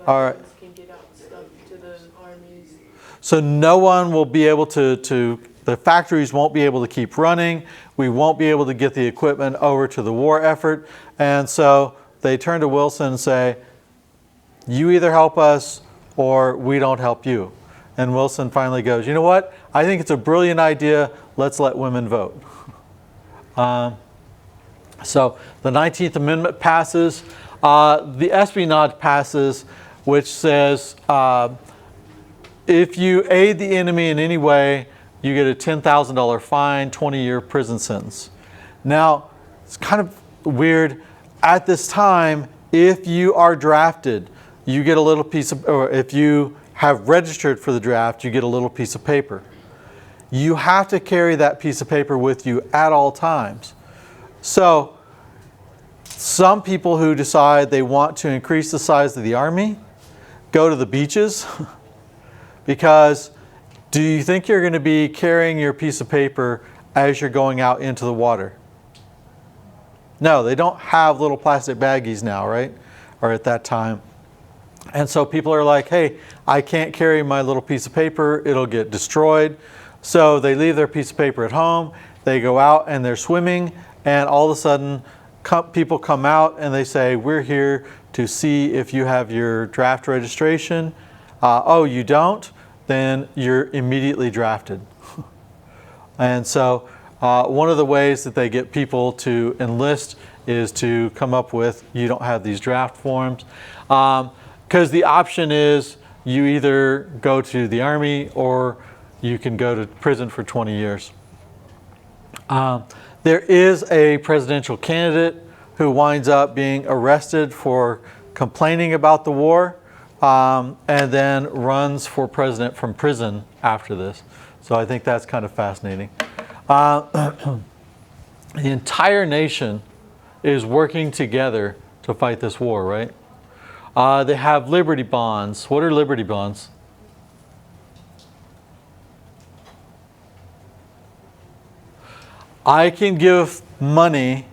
All right. Weapons can get out stuff to the armies. So no one will be able to, the factories won't be able to keep running. We won't be able to get the equipment over to the war effort. And so they turn to Wilson and say, you either help us or we don't help you. And Wilson finally goes, you know what? I think it's a brilliant idea. Let's let women vote. So the 19th Amendment passes. The Espionage passes, which says if you aid the enemy in any way, you get a $10,000 fine, 20-year prison sentence. Now, it's kind of weird. At this time, if you are drafted, you get a little piece of, or if you have registered for the draft, you get a little piece of paper. You have to carry that piece of paper with you at all times. So, some people who decide they want to increase the size of the army go to the beaches because do you think you're going to be carrying your piece of paper as you're going out into the water? No, they don't have little plastic baggies now, right? Or at that time. And so people are like, hey, I can't carry my little piece of paper, it'll get destroyed. So they leave their piece of paper at home, they go out and they're swimming, and all of a sudden people come out and they say, we're here to see if you have your draft registration. Oh, you don't? Then you're immediately drafted. And so one of the ways that they get people to enlist is to come up with, you don't have these draft forms. Because the option is you either go to the army or you can go to prison for 20 years. There is a presidential candidate who winds up being arrested for complaining about the war and then runs for president from prison after this. So I think that's kind of fascinating. The entire nation is working together to fight this war, right? They have Liberty bonds. What are Liberty bonds? I can give money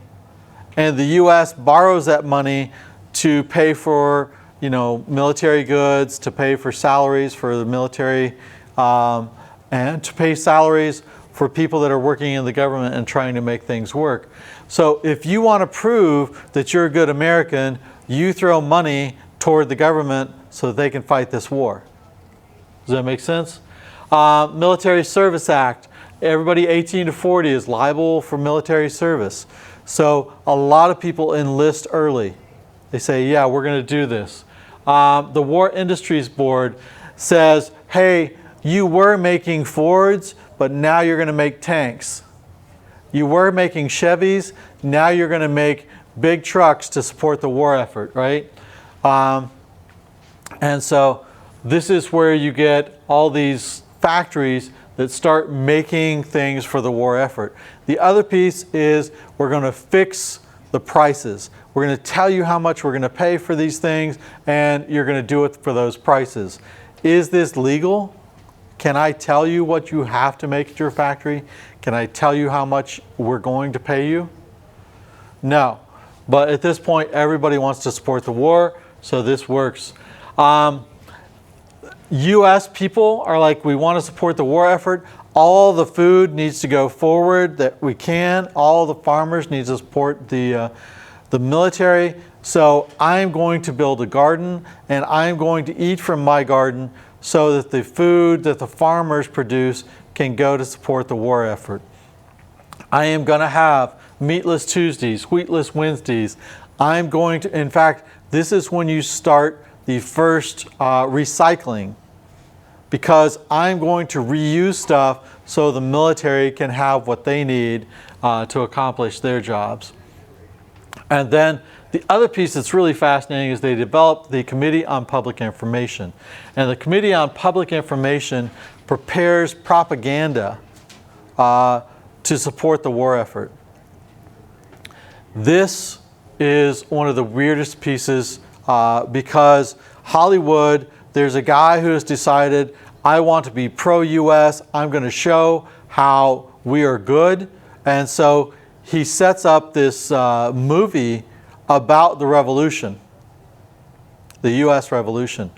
and the U.S. borrows that money to pay for, military goods, to pay for salaries for the military, and to pay salaries for people that are working in the government and trying to make things work. So if you want to prove that you're a good American, you throw money toward the government so that they can fight this war. Does that make sense? Military Service Act. Everybody 18 to 40 is liable for military service. So a lot of people enlist early. They say, yeah, we're going to do this. The War Industries Board says, hey, you were making Fords, but now you're going to make tanks. You were making Chevys, now you're going to make big trucks to support the war effort, right? And so this is where you get all these factories that start making things for the war effort. The other piece is we're going to fix the prices. We're going to tell you how much we're going to pay for these things, and you're going to do it for those prices. Is this legal? Can I tell you what you have to make at your factory? Can I tell you how much we're going to pay you? No. But at this point, everybody wants to support the war, so this works. U.S. people are like, we want to support the war effort. All the food needs to go forward that we can. All the farmers need to support the military. So I'm going to build a garden, and I'm going to eat from my garden so that the food that the farmers produce can go to support the war effort. I am going to have meatless Tuesdays, wheatless Wednesdays. I'm going to, in fact, this is when you start the first recycling, because I'm going to reuse stuff so the military can have what they need to accomplish their jobs. And then the other piece that's really fascinating is they developed the Committee on Public Information. And the Committee on Public Information prepares propaganda to support the war effort. This is one of the weirdest pieces because Hollywood, there's a guy who has decided, I want to be pro-US, I'm going to show how we are good. And so he sets up this movie about the revolution, the US Revolution.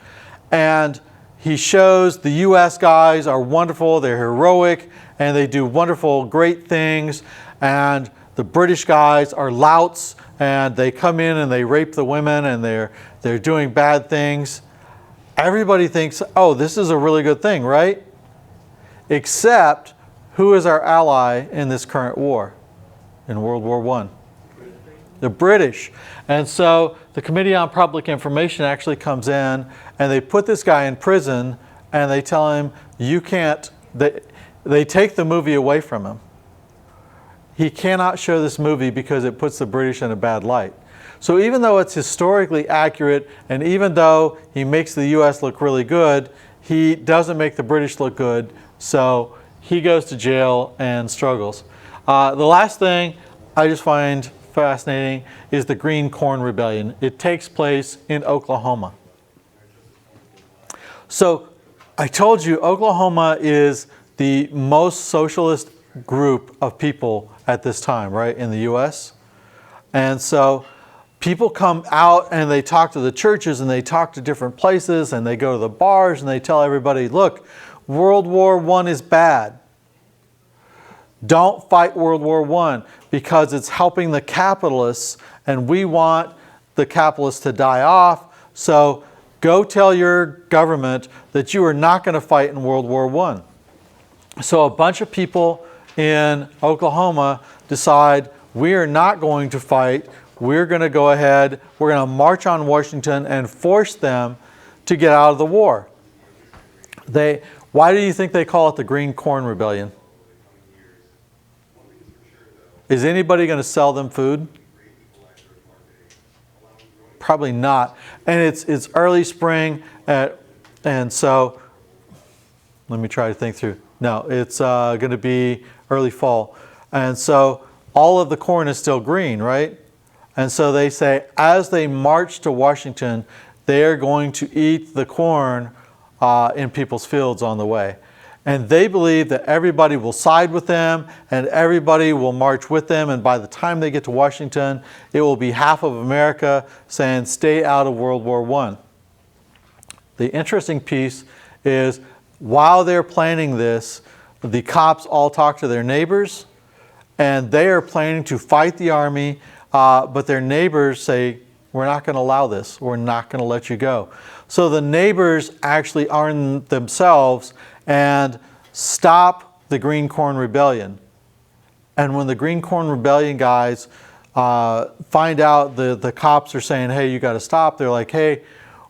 And he shows the US guys are wonderful, they're heroic, and they do wonderful, great things. And the British guys are louts, and they come in and they rape the women, and they're doing bad things. Everybody thinks, oh, this is a really good thing, right? Except, who is our ally in this current war, in World War I? The British. And so the Committee on Public Information actually comes in, and they put this guy in prison, and they tell him, you can't, they take the movie away from him. He cannot show this movie because it puts the British in a bad light. So even though it's historically accurate, and even though he makes the US look really good, he doesn't make the British look good, so he goes to jail and struggles. The last thing I just find fascinating is the Green Corn Rebellion. It takes place in Oklahoma. So I told you Oklahoma is the most socialist group of people at this time, right, in the US. And so people come out and they talk to the churches and they talk to different places and they go to the bars and they tell everybody, look, World War I is bad. Don't fight World War I because it's helping the capitalists and we want the capitalists to die off. So go tell your government that you are not going to fight in World War I. So a bunch of people in Oklahoma decide we are not going to fight. We're going to go ahead, we're going to march on Washington and force them to get out of the war. Why do you think they call it the Green Corn Rebellion? Is anybody going to sell them food? Probably not. And it's early spring, and so let me try to think through. No, it's going to be early fall. And so all of the corn is still green, right? And so they say as they march to Washington, they are going to eat the corn in people's fields on the way. And they believe that everybody will side with them and everybody will march with them. And by the time they get to Washington, it will be half of America saying, stay out of World War I. The interesting piece is while they're planning this, the cops all talk to their neighbors and they are planning to fight the army, but their neighbors say, we're not going to allow this. We're not going to let you go. So the neighbors actually arm themselves and stop the Green Corn Rebellion. And when the Green Corn Rebellion guys find out the cops are saying, hey, you got to stop, they're like, hey,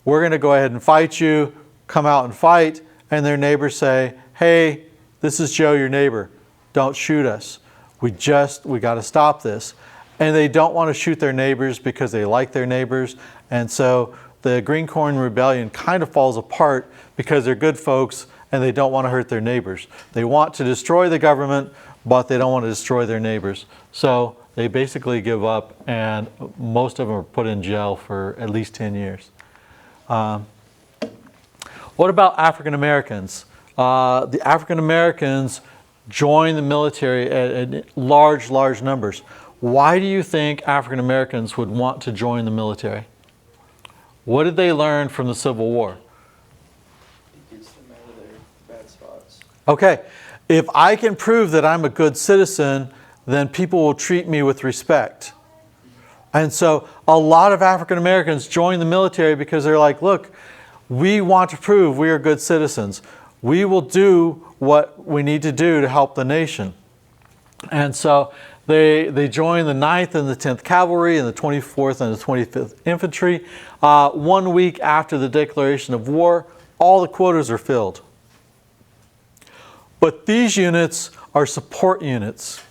we're going to go ahead and fight you. Come out and fight. And their neighbors say, hey, this is Joe, your neighbor. Don't shoot us. We got to stop this. And they don't want to shoot their neighbors because they like their neighbors. And so the Green Corn Rebellion kind of falls apart because they're good folks and they don't want to hurt their neighbors. They want to destroy the government, but they don't want to destroy their neighbors. So they basically give up, and most of them are put in jail for at least 10 years. What about African Americans? The African Americans join the military at large numbers. Why do you think African Americans would want to join the military? What did they learn from the Civil War? It gets them out of their bad spots. Okay, if I can prove that I'm a good citizen, then people will treat me with respect. And so a lot of African Americans join the military because they're like, look, we want to prove we are good citizens. We will do what we need to do to help the nation. And so They join the 9th and the 10th Cavalry and the 24th and the 25th Infantry. 1 week after the declaration of war, all the quotas are filled. But these units are support units.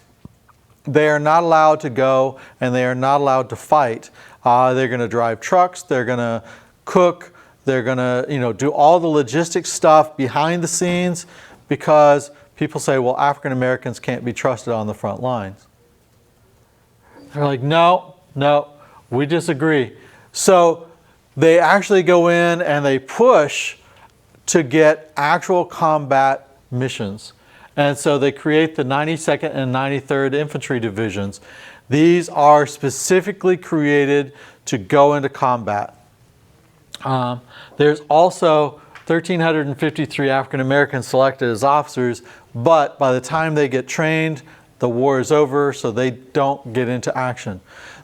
They are not allowed to go and they are not allowed to fight. They're going to drive trucks, they're going to cook, they're going to do all the logistics stuff behind the scenes, because people say, well, African Americans can't be trusted on the front lines. They're like, no, we disagree. So they actually go in and they push to get actual combat missions. And so they create the 92nd and 93rd Infantry Divisions. These are specifically created to go into combat. There's also 1,353 African Americans selected as officers, but by the time they get trained, the war is over, so they don't get into action.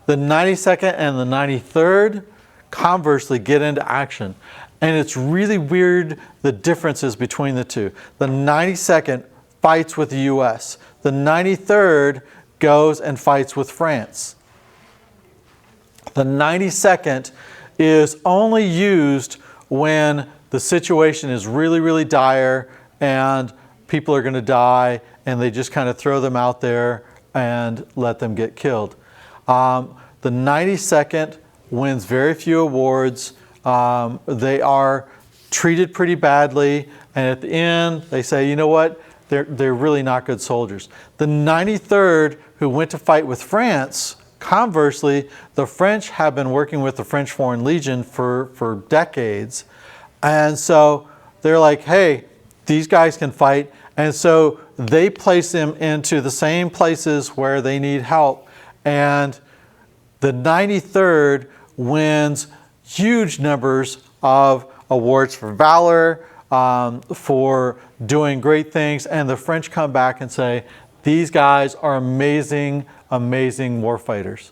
The 92nd and the 93rd, conversely, get into action. And it's really weird the differences between the two. The 92nd fights with the US. The 93rd goes and fights with France. The 92nd is only used when the situation is really, really dire and people are going to die, and they just kind of throw them out there and let them get killed. The 92nd wins very few awards. They are treated pretty badly, and at the end they say, you know what, they're really not good soldiers. The 93rd, who went to fight with France, conversely, the French have been working with the French Foreign Legion for decades, and so they're like, hey, these guys can fight, and so they place them into the same places where they need help. And the 93rd wins huge numbers of awards for valor, for doing great things, and the French come back and say, these guys are amazing, amazing warfighters.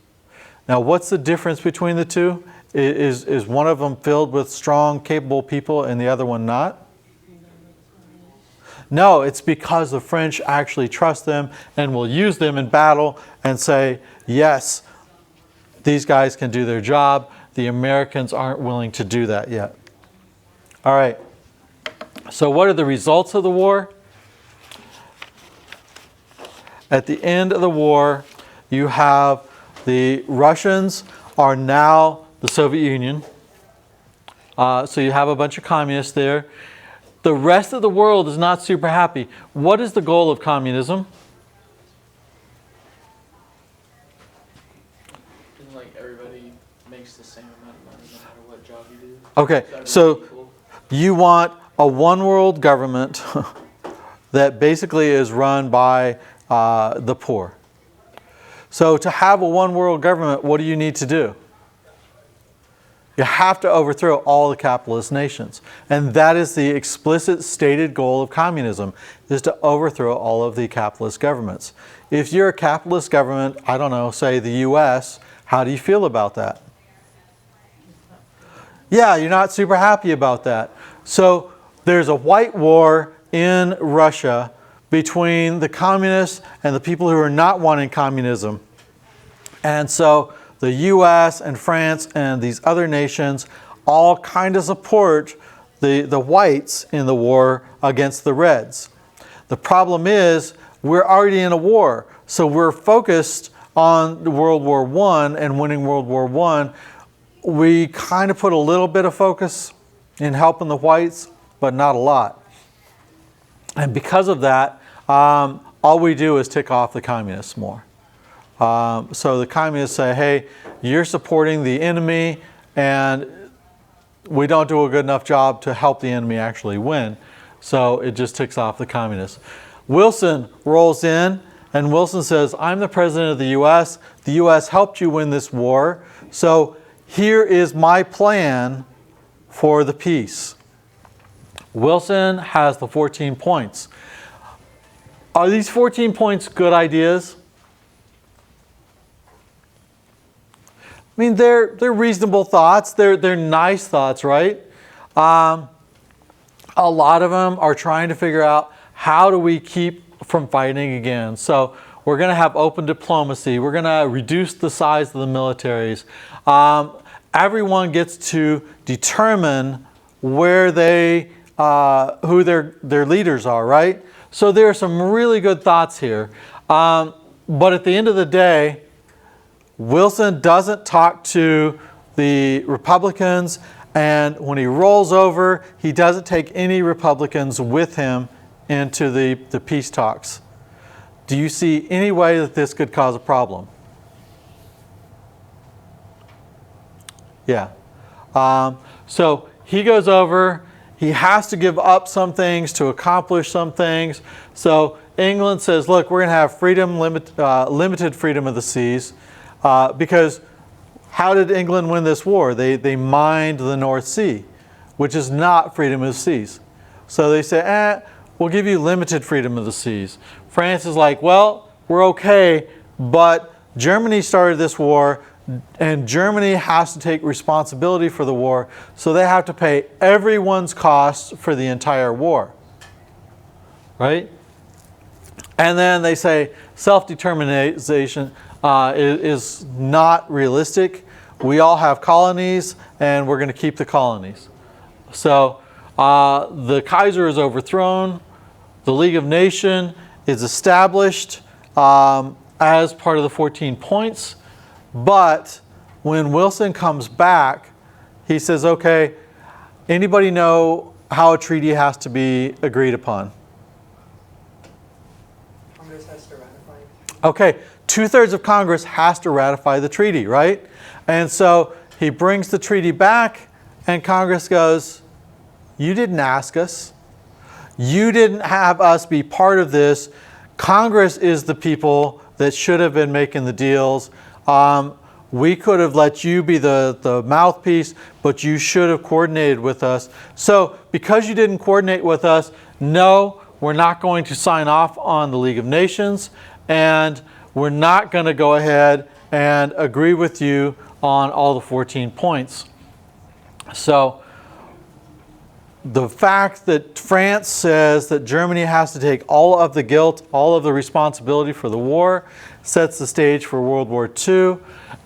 Now, what's the difference between the two? Is one of them filled with strong, capable people and the other one not? No, it's because the French actually trust them and will use them in battle and say, yes, these guys can do their job. The Americans aren't willing to do that yet. All right. So what are the results of the war? At the end of the war, you have the Russians are now the Soviet Union. So you have a bunch of communists there. The rest of the world is not super happy. What is the goal of communism? Isn't like everybody makes the same amount of money no matter what job you do? Okay, so you want a one world government that basically is run by the poor. So to have a one world government, what do you need to do? You have to overthrow all the capitalist nations. And that is the explicit stated goal of communism, is to overthrow all of the capitalist governments. If you're a capitalist government, I don't know, say the US, how do you feel about that? Yeah, you're not super happy about that. So there's a white war in Russia between the communists and the people who are not wanting communism. And so the US and France and these other nations all kind of support the whites in the war against the reds. The problem is we're already in a war, so we're focused on World War I and winning World War I. We kind of put a little bit of focus in helping the whites, but not a lot. And because of that, all we do is tick off the communists more. So the communists say, hey, you're supporting the enemy, and we don't do a good enough job to help the enemy actually win. So it just ticks off the communists. Wilson rolls in, and Wilson says, I'm the president of the US. The US helped you win this war. So here is my plan for the peace. Wilson has the 14 points. Are these 14 points good ideas? I mean, they're reasonable thoughts. They're nice thoughts, right? A lot of them are trying to figure out, how do we keep from fighting again? So we're going to have open diplomacy. We're going to reduce the size of the militaries. Everyone gets to determine where they, who their leaders are, right? So there are some really good thoughts here. But at the end of the day, Wilson doesn't talk to the Republicans, and when he rolls over, he doesn't take any Republicans with him into the peace talks. Do you see any way that this could cause a problem? Yeah. So he goes over, he has to give up some things to accomplish some things. So England says, look, we're going to have freedom, limited freedom of the seas, because how did England win this war? They mined the North Sea, which is not freedom of the seas. So they say, we'll give you limited freedom of the seas. France is like, well, we're okay, but Germany started this war, and Germany has to take responsibility for the war, so they have to pay everyone's costs for the entire war, right? And then they say self-determination is not realistic. We all have colonies, and we're going to keep the colonies. So the Kaiser is overthrown. The League of Nations is established as part of the 14 points. But when Wilson comes back, he says, okay, anybody know how a treaty has to be agreed upon? Congress has to ratify it. Okay, 2/3 of Congress has to ratify the treaty, right? And so he brings the treaty back, and Congress goes, you didn't ask us. You didn't have us be part of this. Congress is the people that should have been making the deals. We could have let you be the mouthpiece, but you should have coordinated with us. So because you didn't coordinate with us, no, we're not going to sign off on the League of Nations, and we're not going to go ahead and agree with you on all the 14 points. So the fact that France says that Germany has to take all of the guilt, all of the responsibility for the war, sets the stage for World War II.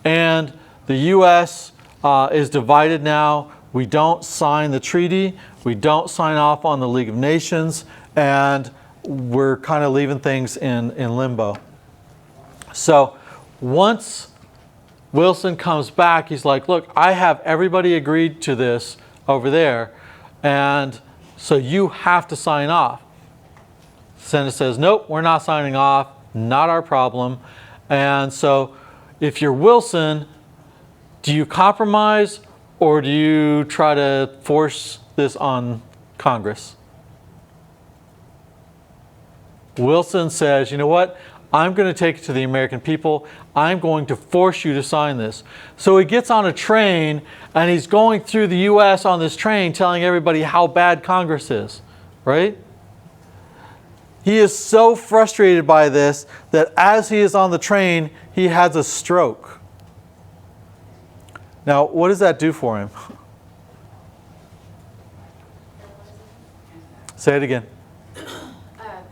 And the U.S. Is divided now. We don't sign the treaty. We don't sign off on the League of Nations. And we're kind of leaving things in limbo. So once Wilson comes back, he's like, look, I have everybody agreed to this over there, and so you have to sign off. Senate says, nope, we're not signing off, not our problem. And so if you're Wilson, do you compromise, or do you try to force this on Congress? Wilson says, you know what? I'm going to take it to the American people. I'm going to force you to sign this. So he gets on a train, and he's going through the U.S. on this train telling everybody how bad Congress is, right? He is so frustrated by this that as he is on the train, he has a stroke. Now, what does that do for him? Say it again.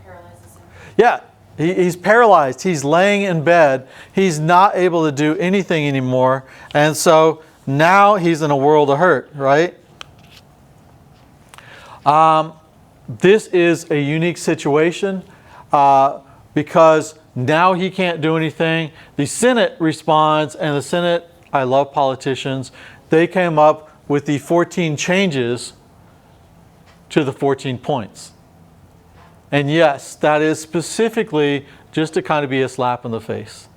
Paralyzes him. Yeah, he's paralyzed. He's laying in bed. He's not able to do anything anymore. And so now he's in a world of hurt, right? This is a unique situation because now he can't do anything. The Senate responds, and the Senate, I love politicians, they came up with the 14 changes to the 14 points. And yes, that is specifically just to kind of be a slap in the face.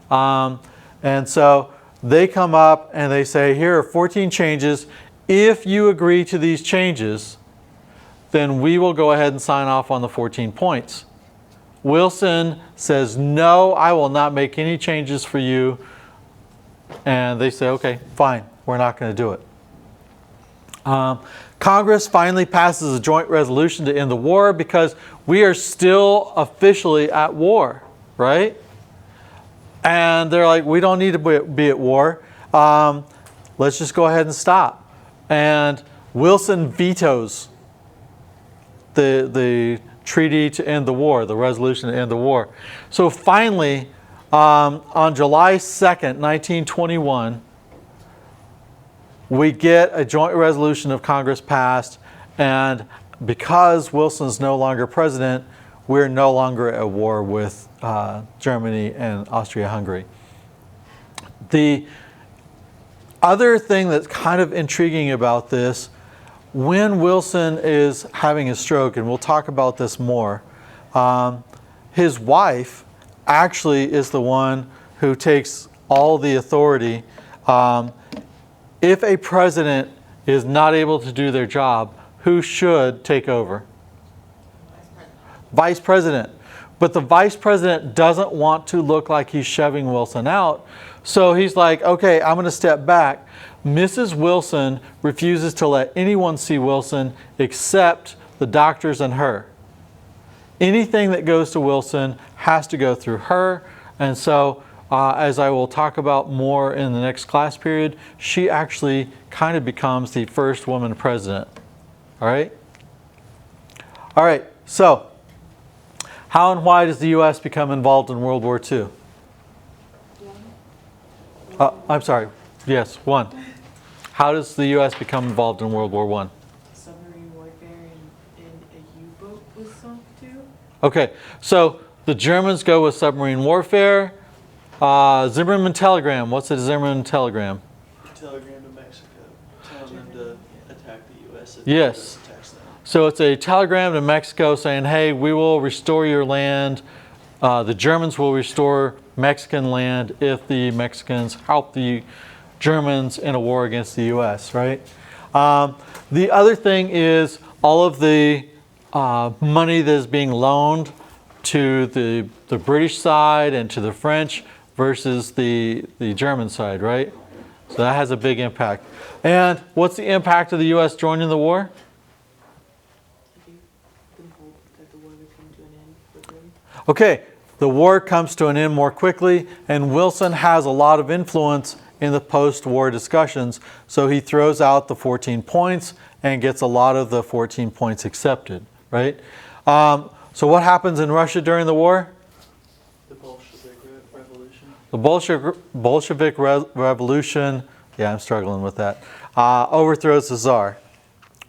And so they come up and they say, here are 14 changes. If you agree to these changes, then we will go ahead and sign off on the 14 points. Wilson says, no, I will not make any changes for you. And they say, okay, fine, we're not going to do it. Congress finally passes a joint resolution to end the war because we are still officially at war, right? And they're like, we don't need to be at war. Let's just go ahead and stop. And Wilson vetoes the treaty to end the war, the resolution to end the war. So finally, on July 2nd, 1921, we get a joint resolution of Congress passed, and because Wilson's no longer president, we're no longer at war with Germany and Austria-Hungary. The other thing that's kind of intriguing about this, when Wilson is having a stroke, and we'll talk about this more, his wife actually is the one who takes all the authority. If a president is not able to do their job, who should take over? Vice president. But the vice president doesn't want to look like he's shoving Wilson out. So he's like, okay, I'm going to step back. Mrs. Wilson refuses to let anyone see Wilson except the doctors and her. Anything that goes to Wilson has to go through her. And so, as I will talk about more in the next class period, she actually kind of becomes the first woman president. All right? All right, so how and why does the U.S. become involved in World War II? I'm sorry. Yes, one. How does the U.S. become involved in World War I? Submarine warfare and a U-boat was sunk too. Okay, so the Germans go with submarine warfare. Zimmerman telegram. What's a Zimmerman telegram? Telegram to Mexico, telling them to attack the U.S. if Yes. the U.S. attacks them. So it's a telegram to Mexico saying, hey, we will restore your land. The Germans will restore Mexican land if the Mexicans help the Germans in a war against the U.S., right? The other thing is all of the money that is being loaned to the British side and to the French versus the German side, right? So that has a big impact. And what's the impact of the U.S. joining the war? I think we hope that the war would come to an end quickly. Okay, the war comes to an end more quickly, and Wilson has a lot of influence in the post-war discussions, so he throws out the 14 points and gets a lot of the 14 points accepted, right? So what happens in Russia during the war? The Bolshevik Revolution. The Bolshevik Revolution, yeah, I'm struggling with that, overthrows the Tsar,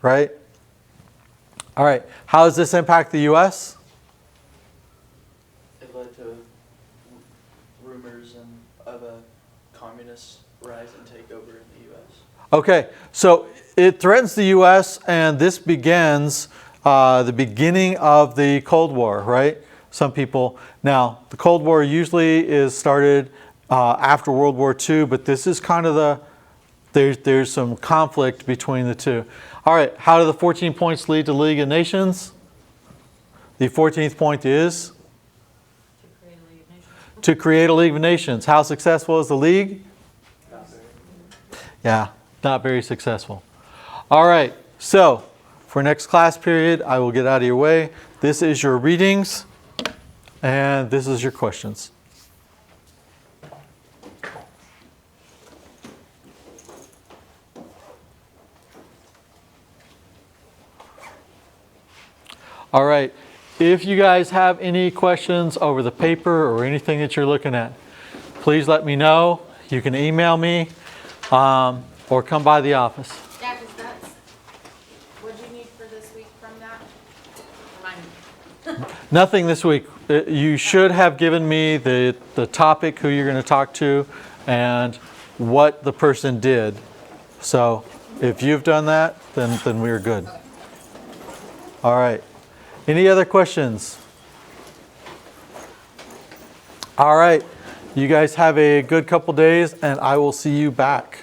right? All right, how does this impact the U.S.? It led to rumors of a communist rise and takeover in the U.S. Okay, so it threatens the U.S., and this begins the beginning of the Cold War, right? Some people, now the Cold War usually is started after World War II, but this is kind of there's some conflict between the two. All right, how do the 14 points lead to League of Nations? The 14th point is? To create a League of Nations. How successful is the League? Yeah, not very successful. All right, so for next class period, I will get out of your way. This is your readings, and this is your questions. All right, if you guys have any questions over the paper or anything that you're looking at, please let me know. You can email me or come by the office. Yeah, because that's, what'd you need for this week from that? Remind me. Nothing this week. You should have given me the topic, who you're going to talk to, and what the person did. So if you've done that, then we're good. All right. Any other questions? All right. You guys have a good couple days, and I will see you back.